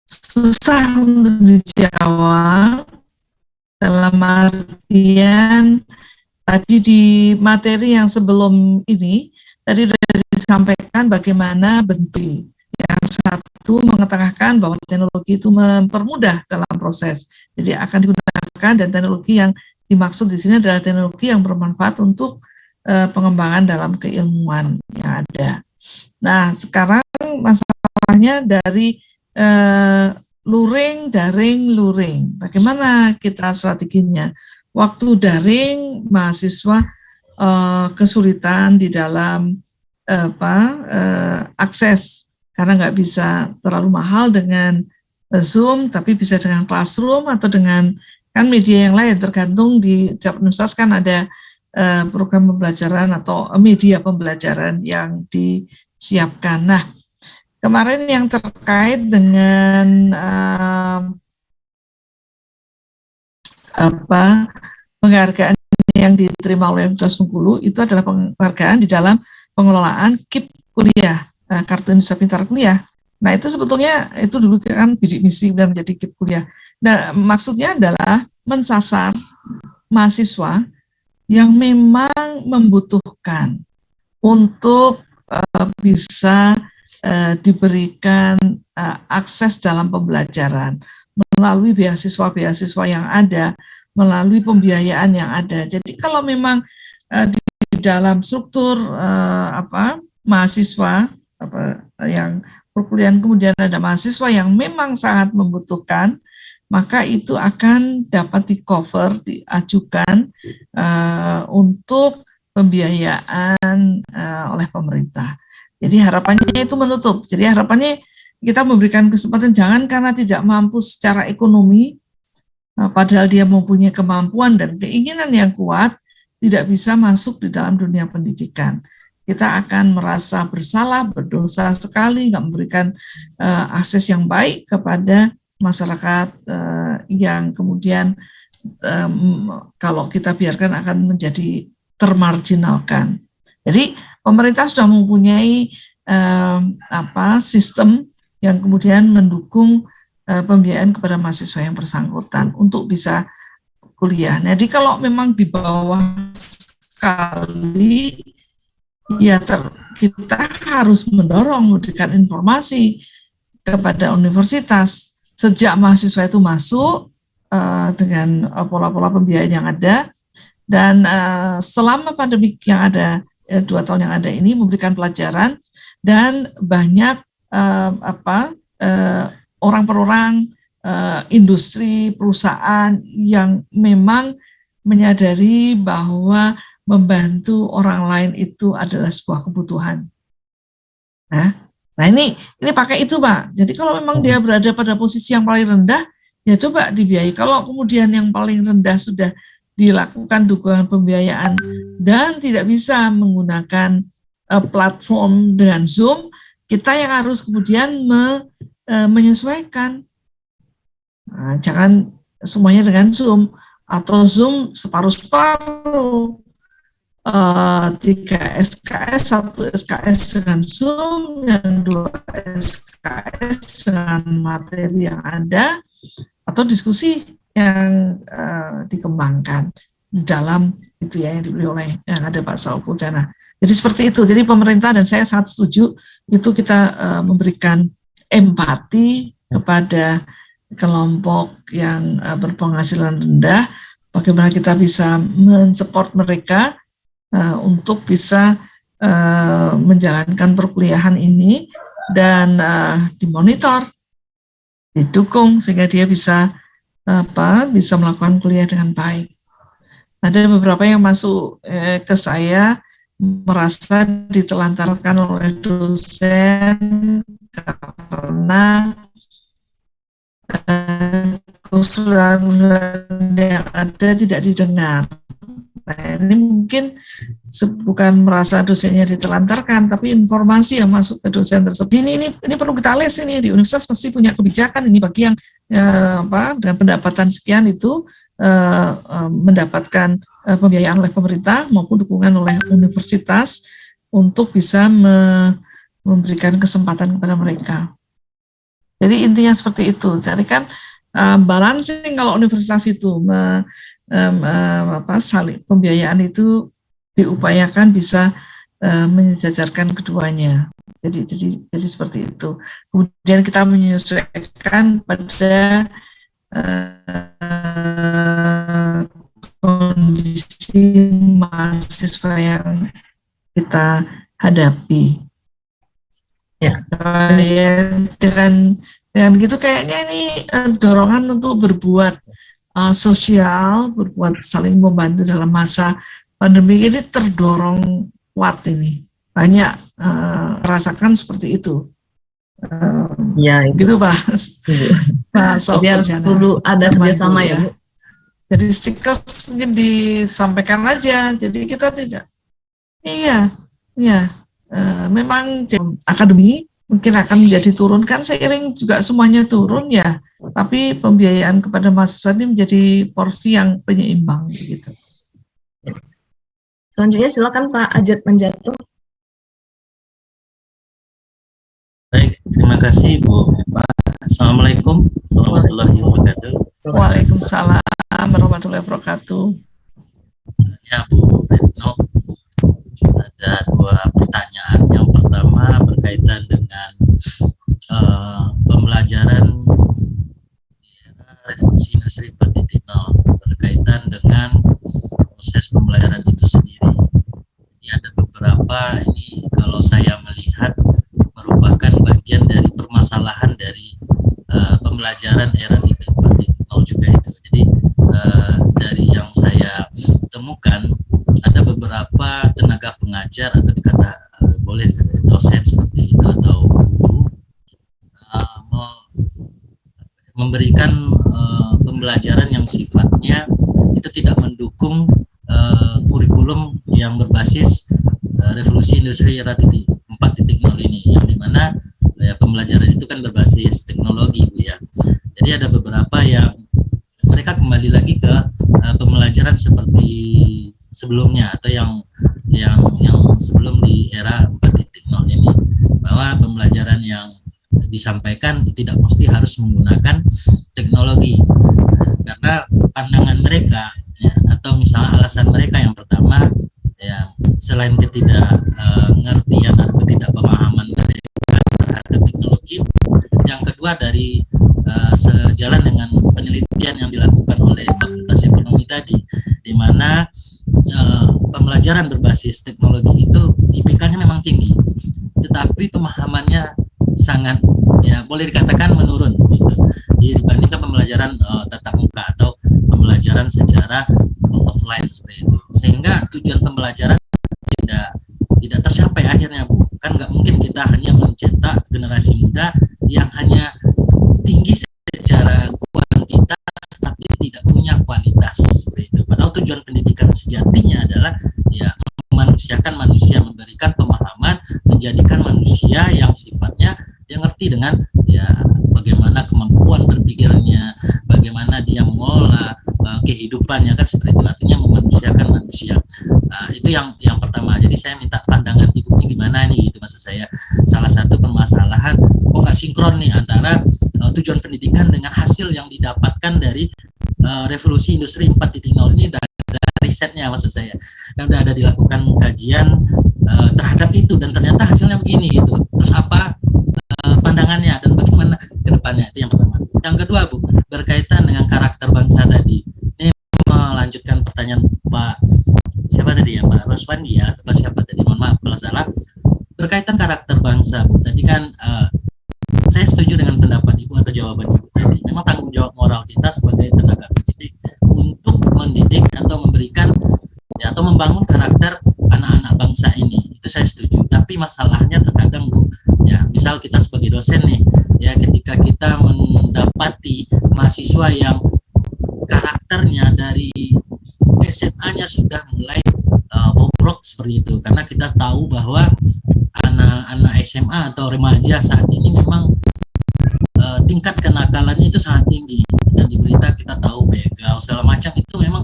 susah untuk dijawab, dalam artian tadi di materi yang sebelum ini tadi sudah disampaikan bagaimana bentuk. Yang satu mengatakan bahwa teknologi itu mempermudah dalam proses, jadi akan digunakan, dan teknologi yang dimaksud di sini adalah teknologi yang bermanfaat untuk pengembangan dalam keilmuan yang ada. Nah, sekarang masalahnya dari luring, daring, luring. Bagaimana kita strateginya? Waktu daring, mahasiswa kesulitan di dalam akses, karena nggak bisa terlalu mahal dengan Zoom, tapi bisa dengan Classroom atau dengan media yang lain, tergantung di Universitas kan ada program pembelajaran atau media pembelajaran yang disiapkan. Nah, kemarin yang terkait dengan penghargaan yang diterima oleh Universitas Bengkulu, itu adalah penghargaan di dalam pengelolaan KIP kuliah, Kartu Indonesia Pintar Kuliah. Nah, itu sebetulnya itu dulu kan bidik misi dan menjadi KIP kuliah. Nah, maksudnya adalah mensasar mahasiswa yang memang membutuhkan untuk bisa diberikan akses dalam pembelajaran melalui beasiswa-beasiswa yang ada, melalui pembiayaan yang ada. Jadi kalau memang di dalam struktur mahasiswa yang perkuliahan, kemudian ada mahasiswa yang memang sangat membutuhkan, maka itu akan dapat di-cover, diajukan untuk pembiayaan oleh pemerintah. Jadi harapannya itu menutup. Jadi harapannya kita memberikan kesempatan, jangan karena tidak mampu secara ekonomi, padahal dia mempunyai kemampuan dan keinginan yang kuat, tidak bisa masuk di dalam dunia pendidikan. Kita akan merasa bersalah, berdosa sekali, nggak memberikan akses yang baik kepada masyarakat yang kemudian kalau kita biarkan akan menjadi termarginalkan. Jadi pemerintah sudah mempunyai sistem yang kemudian mendukung pembiayaan kepada mahasiswa yang bersangkutan untuk bisa kuliah. Jadi kalau memang di bawah sekali, ya kita harus mendorong, memberikan informasi kepada universitas sejak mahasiswa itu masuk dengan pola-pola pembiayaan yang ada, dan selama pandemi yang ada 2 tahun yang ada ini memberikan pelajaran, dan banyak orang per orang, industri, perusahaan yang memang menyadari bahwa membantu orang lain itu adalah sebuah kebutuhan. Nah ini pakai itu Pak. Jadi kalau memang dia berada pada posisi yang paling rendah, ya coba dibiayai. Kalau kemudian yang paling rendah sudah dilakukan dukungan pembiayaan dan tidak bisa menggunakan platform dengan Zoom, kita yang harus kemudian menyesuaikan. Nah, jangan semuanya dengan Zoom, atau Zoom separuh-separuh. 3 SKS, 1 SKS dengan Zoom, yang 2 SKS dengan materi yang ada, atau diskusi yang dikembangkan di dalam itu ya, yang diberi oleh yang ada Pak Sauful Jannah. Jadi seperti itu. Jadi pemerintah dan saya sangat setuju itu kita memberikan empati kepada kelompok yang berpenghasilan rendah. Bagaimana kita bisa mensupport mereka untuk bisa menjalankan perkuliahan ini dan dimonitor, didukung sehingga dia bisa bisa melakukan kuliah dengan baik. Ada beberapa yang masuk ke saya merasa ditelantarkan oleh dosen karena usulan yang ada tidak didengar. Nah, ini mungkin bukan merasa dosennya ditelantarkan, tapi informasi yang masuk ke dosen tersebut ini perlu kita les ini di universitas pasti punya kebijakan ini bagi yang dengan pendapatan sekian itu mendapatkan pembiayaan oleh pemerintah maupun dukungan oleh universitas untuk bisa memberikan kesempatan kepada mereka. Jadi intinya seperti itu. Jadi kan balancing kalau universitas itu saling pembiayaan itu diupayakan bisa menyejajarkan keduanya. Jadi seperti itu. Kemudian kita menyesuaikan pada kondisi mahasiswa yang kita hadapi. Ya. Dengan gitu kayaknya ini dorongan untuk berbuat sosial, berbuat saling membantu dalam masa pandemi ini terdorong kuat ini. Banyak rasakan seperti itu. Ya, gitu Pak. Jadi harus perlu ada kerjasama ya Bu. Jadi stikers mungkin disampaikan aja. Jadi kita tidak. Iya. Memang akademi mungkin akan menjadi turun kan seiring juga semuanya turun ya. Tapi pembiayaan kepada mahasiswa ini menjadi porsi yang penyeimbang begitu. Selanjutnya silakan Pak Ajat Manjatuh. Baik, terima kasih Bu Eva. Assalamualaikum warahmatullahi wabarakatuh. Waalaikumsalam warahmatullahi wabarakatuh. Ya Bu Retno, ada dua pertanyaan. Yang pertama berkaitan dengan pembelajaran di era revolusi industri 4.0 berkaitan dengan proses pembelajaran itu sendiri. Ini ada beberapa, ini kalau saya melihat merupakan bagian dari permasalahan dari pembelajaran era 4.0 juga itu. Jadi dari yang saya temukan ada beberapa tenaga pengajar atau boleh dikata dosen seperti itu atau guru memberikan pembelajaran yang sifatnya itu tidak mendukung kurikulum yang berbasis revolusi industri era 4.0 ini, yang dimana pembelajaran itu kan berbasis teknologi Bu ya. Jadi ada beberapa yang mereka kembali lagi ke pembelajaran seperti sebelumnya atau yang sebelum di era 4.0 ini, bahwa pembelajaran yang disampaikan tidak mesti harus menggunakan teknologi, karena pandangan mereka ya, atau misalnya alasan mereka yang pertama ya, selain ketidakngertian atau ketidakpemahaman mereka terhadap teknologi, yang kedua dari sejalan dengan penelitian yang dilakukan oleh Fakultas Ekonomi tadi, di mana pembelajaran berbasis teknologi itu IPK-nya memang tinggi, tetapi pemahamannya sangat ya boleh dikatakan menurun gitu, dibandingkan pembelajaran tatap muka atau pembelajaran secara offline seperti itu, sehingga tujuan pembelajaran tidak tercapai akhirnya Bu. Kan nggak mungkin kita hanya mencetak generasi muda yang hanya tinggi secara kuantitas tapi tidak punya kualitas seperti itu. Padahal tujuan pendidikan sejatinya adalah ya memanusiakan manusia, memberikan pemahaman, menjadikan manusia yang sifatnya dia ngerti dengan ya bagaimana kemampuan berpikirnya, bagaimana dia mengelola kehidupannya kan seperti itu, artinya memanusiakan manusia. Itu yang pertama. Jadi saya minta pandangan Ibu ini gimana nih gitu, maksud saya salah satu permasalahan kok nggak sinkron nih antara tujuan pendidikan dengan hasil yang didapatkan dari revolusi industri 4.0 ini dan risetnya maksud saya. Dan udah ada dilakukan kajian terhadap itu dan ternyata hasilnya begini gitu. Terus apa pandangannya dan bagaimana ke depannya, itu yang pertama. Yang kedua Bu, berkaitan dengan karakter bangsa tadi. Ini melanjutkan pertanyaan Pak siapa tadi ya, Pak Roswandi ya, atau siapa tadi, mohon maaf kalau salah. Berkaitan karakter bangsa Bu, tadi kan saya setuju dengan pendapat Ibu atau jawaban Ibu tadi. Memang tanggung jawab moral kita sebagai tenaga pendidik untuk mendidik atau memberikan ya, atau membangun karakter anak-anak bangsa ini. Itu saya setuju. Tapi masalahnya terkadang Bu, ya misal kita sebagai dosen nih, ya ketika kita mendapati mahasiswa yang karakternya dari SMA-nya sudah mulai bobrok seperti itu, karena kita tahu bahwa anak-anak SMA atau remaja saat ini memang tingkat kenakalannya itu sangat tinggi, dan di berita kita tahu begal segala macam itu memang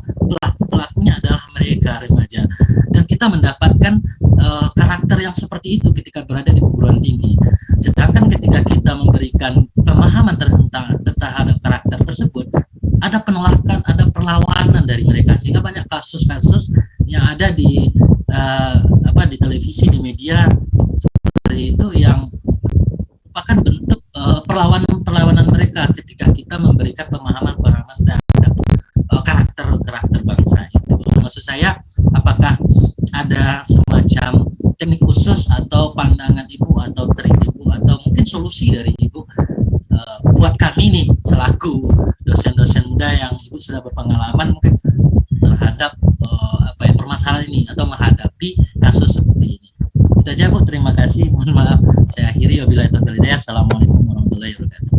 pelakunya adalah mereka remaja, dan kita mendapatkan karakter yang seperti itu ketika berada di perguruan tinggi. Sedangkan ketika kita memberikan pemahaman terhadap karakter tersebut, ada penolakan, ada perlawanan dari mereka, sehingga banyak kasus-kasus yang ada di di televisi, di media seperti itu yang merupakan bentuk perlawanan mereka ketika kita memberikan pemahaman terhadap karakter bangsa itu. Maksud saya, apakah ada semacam teknik khusus atau pandangan Ibu atau trik Ibu atau mungkin solusi dari Ibu buat kami nih selaku dosen-dosen muda yang Ibu sudah berpengalaman mungkin terhadap permasalahan ini atau menghadapi kasus seperti ini. Itu aja Bu, terima kasih. Mohon maaf saya akhiri. Wabillahi taufiq wal hidayah. Assalamualaikum warahmatullahi wabarakatuh.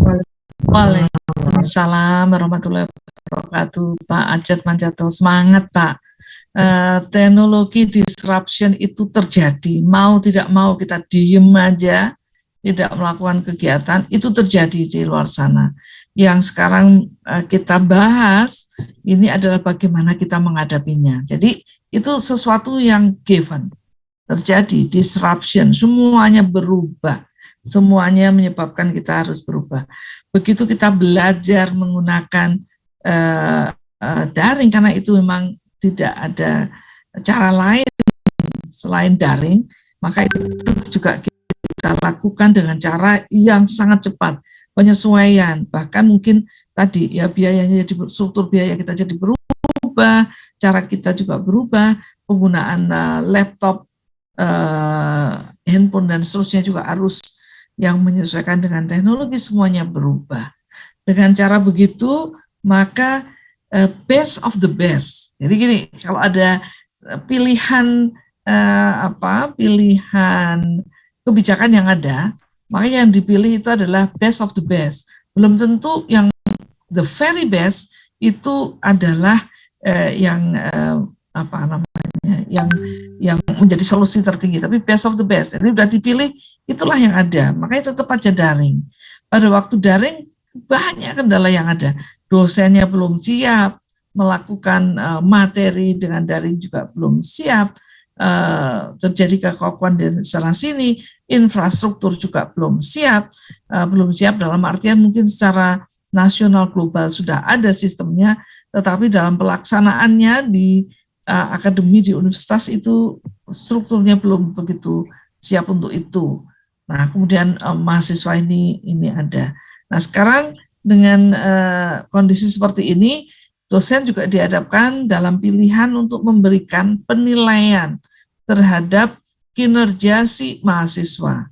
Waalaikumsalam warahmatullahi wabarakatuh. Pak Ajat Manjato, semangat Pak. Teknologi disruption itu terjadi, mau tidak mau kita diem aja, tidak melakukan kegiatan, itu terjadi di luar sana. Yang sekarang kita bahas ini adalah bagaimana kita menghadapinya. Jadi itu sesuatu yang given, terjadi disruption, semuanya berubah, semuanya menyebabkan kita harus berubah. Begitu kita belajar menggunakan daring, karena itu memang tidak ada cara lain selain daring, maka itu juga kita lakukan dengan cara yang sangat cepat, penyesuaian, bahkan mungkin tadi ya biayanya jadi, struktur biaya kita jadi berubah, cara kita juga berubah, penggunaan laptop, handphone dan seterusnya juga harus yang menyesuaikan dengan teknologi, semuanya berubah. Dengan cara begitu maka best of the best. Jadi gini, kalau ada pilihan pilihan kebijakan yang ada, maka yang dipilih itu adalah best of the best. Belum tentu yang the very best itu adalah yang menjadi solusi tertinggi, tapi best of the best. Jadi sudah dipilih, itulah yang ada. Makanya tetap aja daring. Pada waktu daring banyak kendala yang ada. Dosennya belum siap, melakukan materi dengan daring juga belum siap, terjadi kekokruan di sana sini, infrastruktur juga belum siap dalam artian mungkin secara nasional global sudah ada sistemnya, tetapi dalam pelaksanaannya di akademi di universitas itu strukturnya belum begitu siap untuk itu. Nah, kemudian mahasiswa ini ada. Nah, sekarang dengan kondisi seperti ini, dosen juga dihadapkan dalam pilihan untuk memberikan penilaian terhadap kinerja si mahasiswa.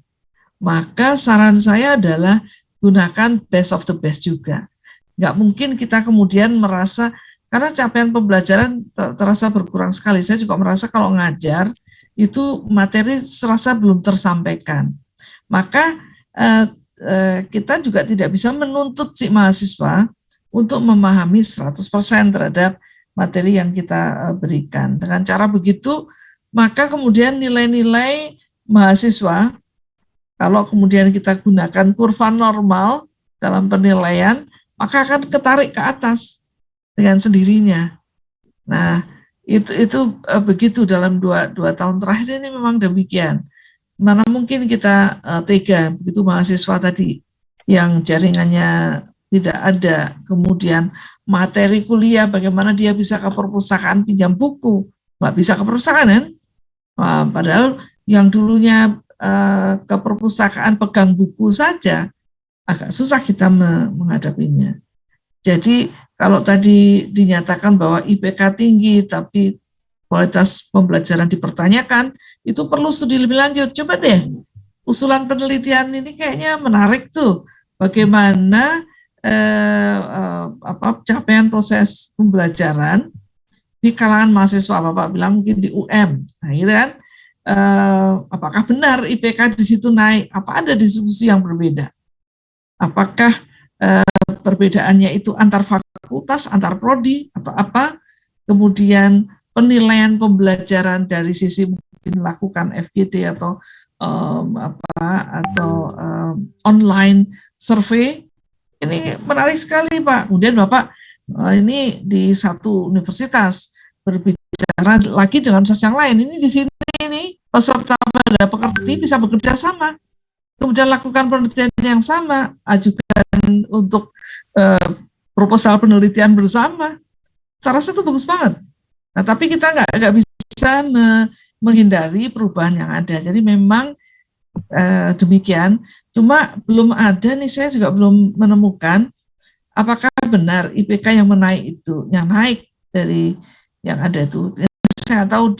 Maka saran saya adalah gunakan best of the best juga. Nggak mungkin kita kemudian merasa, karena capaian pembelajaran terasa berkurang sekali. Saya juga merasa kalau ngajar, itu materi serasa belum tersampaikan. Maka kita juga tidak bisa menuntut si mahasiswa untuk memahami 100% terhadap materi yang kita berikan. Dengan cara begitu, maka kemudian nilai-nilai mahasiswa, kalau kemudian kita gunakan kurva normal dalam penilaian, maka akan ketarik ke atas dengan sendirinya. Nah, itu begitu dalam dua tahun terakhir ini memang demikian. Mana mungkin kita tega, begitu mahasiswa tadi yang jaringannya tidak ada. Kemudian materi kuliah, bagaimana dia bisa ke perpustakaan pinjam buku, nggak bisa ke perpustakaan kan? Padahal yang dulunya ke perpustakaan pegang buku saja, agak susah kita menghadapinya. Jadi kalau tadi dinyatakan bahwa IPK tinggi tapi kualitas pembelajaran dipertanyakan, itu perlu studi lebih lanjut. Coba deh, usulan penelitian ini kayaknya menarik tuh. Bagaimana capaian proses pembelajaran di kalangan mahasiswa, Bapak bilang mungkin di UM. Nah, gitu kan, apakah benar IPK di situ naik? Apa ada diskusi yang berbeda? Apakah perbedaannya itu antar fakultas, antar prodi, atau apa? Kemudian penilaian pembelajaran dari sisi mungkin melakukan FGD atau online survei, ini menarik sekali Pak. Kemudian Bapak ini di satu universitas berbicara lagi dengan universitas yang lain. Ini di sini ini peserta pada pekerti bisa bekerja sama, kemudian lakukan penelitian yang sama, ajukan untuk proposal penelitian bersama. Saya rasa itu bagus banget. Nah, tapi kita nggak bisa menghindari perubahan yang ada. Jadi memang demikian. Cuma belum ada nih, saya juga belum menemukan apakah benar IPK yang naik dari yang ada itu. Saya tahu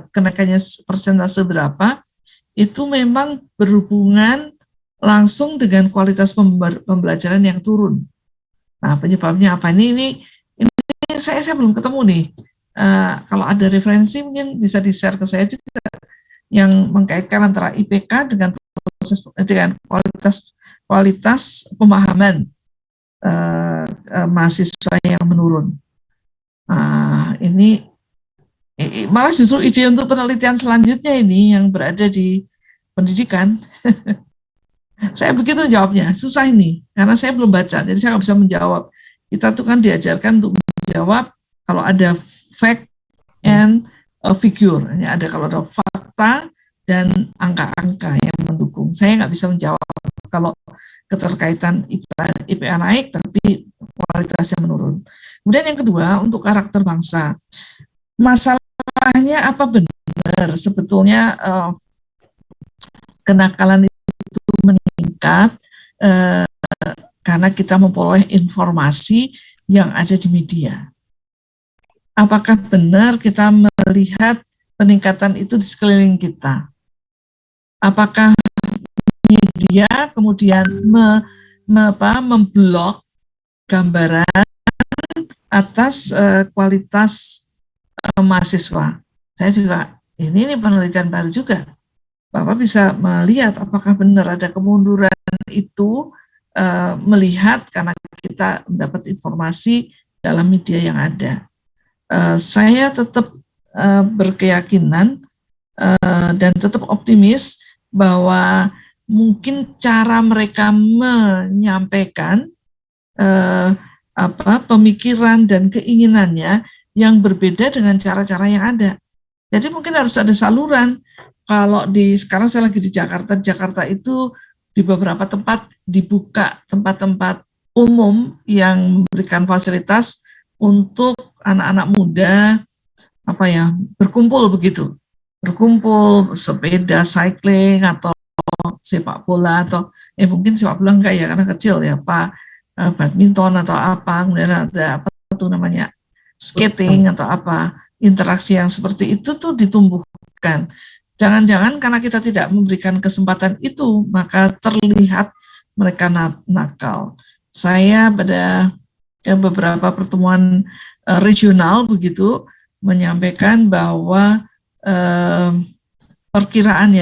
kenaikannya persentase berapa. Itu memang berhubungan langsung dengan kualitas pembelajaran yang turun. Nah, penyebabnya apa? Ini saya belum ketemu nih. Kalau ada referensi mungkin bisa di-share ke saya juga yang mengkaitkan antara IPK dengan kualitas pemahaman mahasiswa yang menurun. Ini malah justru ide untuk penelitian selanjutnya ini yang berada di pendidikan. Saya begitu jawabnya, susah ini karena saya belum baca, jadi saya nggak bisa menjawab. Kita tuh kan diajarkan untuk menjawab kalau ada fact and figure, ada kalau ada fakta dan angka-angka yang mendukung. Saya nggak bisa menjawab kalau keterkaitan IPA naik tapi kualitasnya menurun. Kemudian yang kedua untuk karakter bangsa, masalahnya apa benar sebetulnya kenakalan itu meningkat karena kita memperoleh informasi yang ada di media. Apakah benar kita melihat peningkatan itu di sekeliling kita? Apakah media kemudian memblok gambaran atas kualitas mahasiswa? Saya juga, ini penelitian baru juga. Bapak bisa melihat apakah benar ada kemunduran itu melihat karena kita mendapat informasi dalam media yang ada. Saya tetap berkeyakinan dan tetap optimis bahwa mungkin cara mereka menyampaikan pemikiran dan keinginannya yang berbeda dengan cara-cara yang ada. Jadi mungkin harus ada saluran. Kalau sekarang saya lagi di Jakarta itu di beberapa tempat dibuka tempat-tempat umum yang memberikan fasilitas untuk anak-anak muda berkumpul begitu, sepeda, cycling atau sepak bola atau mungkin sepak bola enggak ya karena kecil ya badminton atau apa, kemudian ada skating atau interaksi yang seperti itu tuh ditumbuhkan. Jangan-jangan karena kita tidak memberikan kesempatan itu maka terlihat mereka nakal. Saya pada beberapa pertemuan regional begitu menyampaikan bahwa perkiraan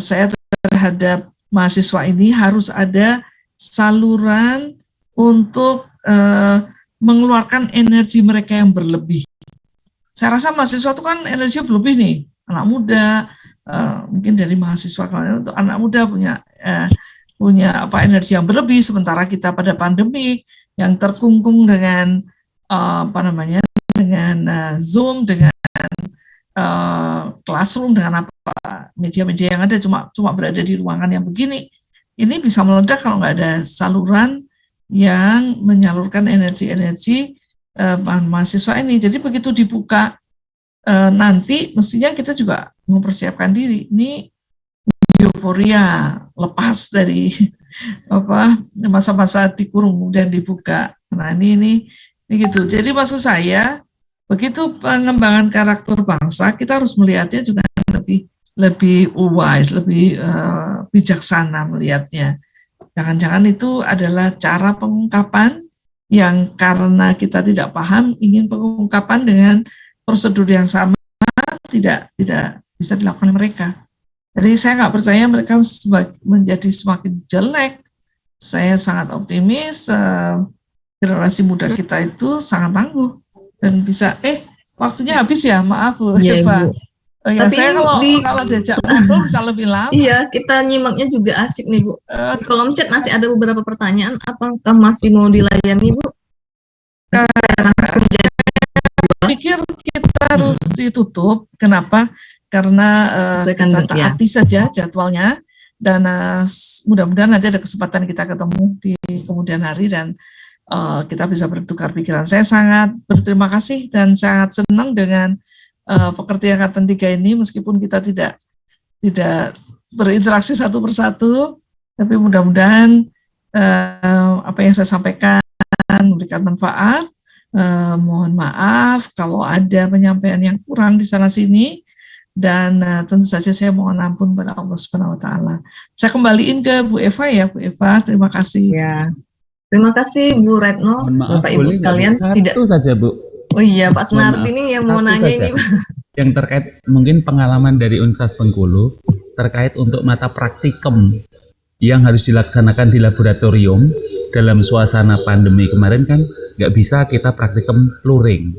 saya terhadap mahasiswa ini harus ada saluran untuk mengeluarkan energi mereka yang berlebih. Saya rasa mahasiswa itu kan energi berlebih nih, anak muda, mungkin dari mahasiswa kalau untuk anak muda punya energi yang berlebih, sementara kita pada pandemi yang terkungkung dengan dengan Zoom, dengan classroom, dengan media-media yang ada cuma berada di ruangan yang begini. ini bisa meledak kalau nggak ada saluran yang menyalurkan energi-energi mahasiswa ini. Jadi begitu dibuka nanti mestinya kita juga mempersiapkan diri. Ini euforia lepas dari masa-masa dikurung kemudian dibuka. Nah ini gitu. Jadi maksud saya begitu pengembangan karakter bangsa kita harus melihatnya juga lebih wise, lebih bijaksana melihatnya. Jangan-jangan itu adalah cara pengungkapan yang karena kita tidak paham ingin pengungkapan dengan prosedur yang sama tidak bisa dilakukan mereka. Jadi saya nggak percaya mereka menjadi semakin jelek. Saya sangat optimis generasi muda kita itu sangat tangguh dan bisa. Waktunya habis ya, maaf Bu Eva. Oh ya, Tapi saya kalau diajak ngobrol bisa lebih lama. Iya, kita nyimaknya juga asik nih Bu. Di kolom chat masih ada beberapa pertanyaan. Apakah masih mau dilayani Bu? Saya pikir kita harus ditutup. Kenapa? Karena kita taati saja jadwalnya dan mudah-mudahan nanti ada kesempatan kita ketemu di kemudian hari dan kita bisa bertukar pikiran. Saya sangat berterima kasih dan sangat senang dengan pekerti Angkatan 3 ini, meskipun kita tidak berinteraksi satu persatu, tapi mudah-mudahan apa yang saya sampaikan memberikan manfaat. Mohon maaf kalau ada penyampaian yang kurang di sana sini, dan tentu saja saya mohon ampun pada Allah Subhanahu Wa Taala. Saya kembaliin ke Bu Eva ya, Bu Eva, terima kasih. Ya, terima kasih Bu Retno, Bapak Ibu sekalian. Satu saja Bu. Oh iya, Pak Sunarti ini yang mau nanya ini. Yang terkait mungkin pengalaman dari Universitas Bengkulu terkait untuk mata praktikum yang harus dilaksanakan di laboratorium dalam suasana pandemi kemarin kan nggak bisa kita praktikum luring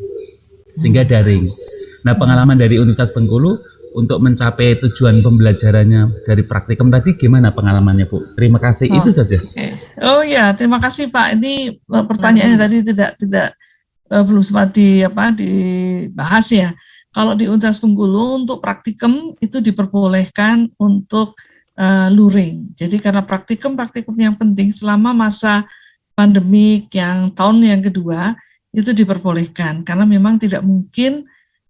sehingga daring. Nah, pengalaman dari Universitas Bengkulu untuk mencapai tujuan pembelajarannya dari praktikum tadi gimana pengalamannya Bu? Terima kasih, itu saja. Oh ya, terima kasih Pak. Ini pertanyaannya tadi tidak belum sempat dibahas ya. Kalau di Universitas Bengkulu untuk praktikum itu diperbolehkan untuk luring. Jadi karena praktikum yang penting selama masa pandemik yang tahun yang kedua itu diperbolehkan karena memang tidak mungkin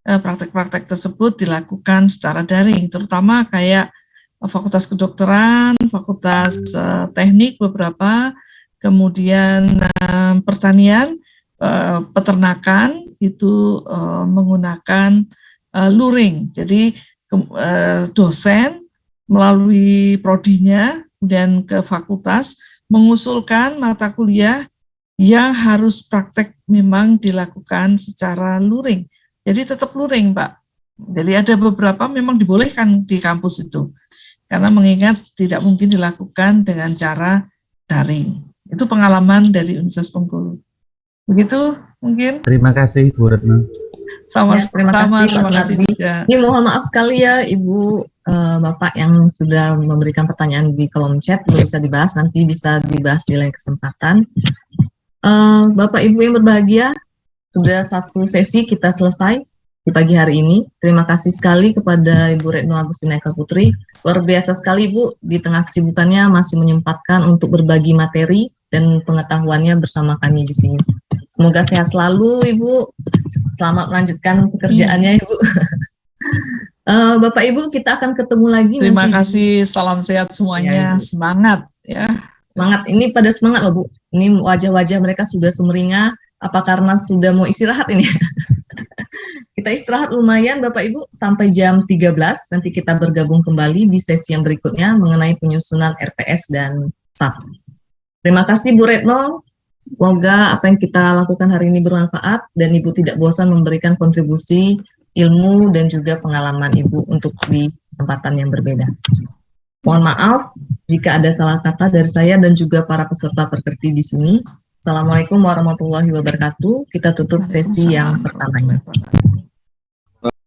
praktek-praktek tersebut dilakukan secara daring, terutama kayak Fakultas Kedokteran, Fakultas Teknik beberapa, kemudian pertanian, peternakan itu menggunakan luring. Jadi dosen melalui prodinya kemudian ke fakultas mengusulkan mata kuliah yang harus praktek memang dilakukan secara luring. Jadi tetap luring, Pak. Jadi ada beberapa memang dibolehkan di kampus itu karena mengingat tidak mungkin dilakukan dengan cara daring. Itu pengalaman dari Universitas Bengkulu. Begitu mungkin. Terima kasih Bu Retno. Terima kasih Pak Sunardi. Ini mohon maaf sekali ya Ibu Bapak yang sudah memberikan pertanyaan di kolom chat belum bisa dibahas, nanti bisa dibahas di lain kesempatan. Bapak Ibu yang berbahagia, sudah satu sesi kita selesai di pagi hari ini. Terima kasih sekali kepada Ibu Retno Agustina Eka Putri. Luar biasa sekali Ibu, di tengah kesibukannya masih menyempatkan untuk berbagi materi dan pengetahuannya bersama kami di sini. Semoga sehat selalu Ibu. Selamat melanjutkan pekerjaannya Ibu. Bapak Ibu, kita akan ketemu lagi. Terima kasih, salam sehat semuanya, ya, semangat ya. Semangat, ini pada semangat loh Bu. Ini wajah-wajah mereka sudah sumringah. Apa karena sudah mau istirahat ini? Kita istirahat lumayan Bapak Ibu sampai jam 13. Nanti kita bergabung kembali di sesi yang berikutnya mengenai penyusunan RPS dan SAP. Terima kasih Bu Retno. Semoga apa yang kita lakukan hari ini bermanfaat dan Ibu tidak bosan memberikan kontribusi ilmu dan juga pengalaman Ibu untuk di kesempatan yang berbeda. Mohon maaf jika ada salah kata dari saya dan juga para peserta perkerti di sini. Assalamualaikum warahmatullahi wabarakatuh. Kita tutup sesi yang pertama.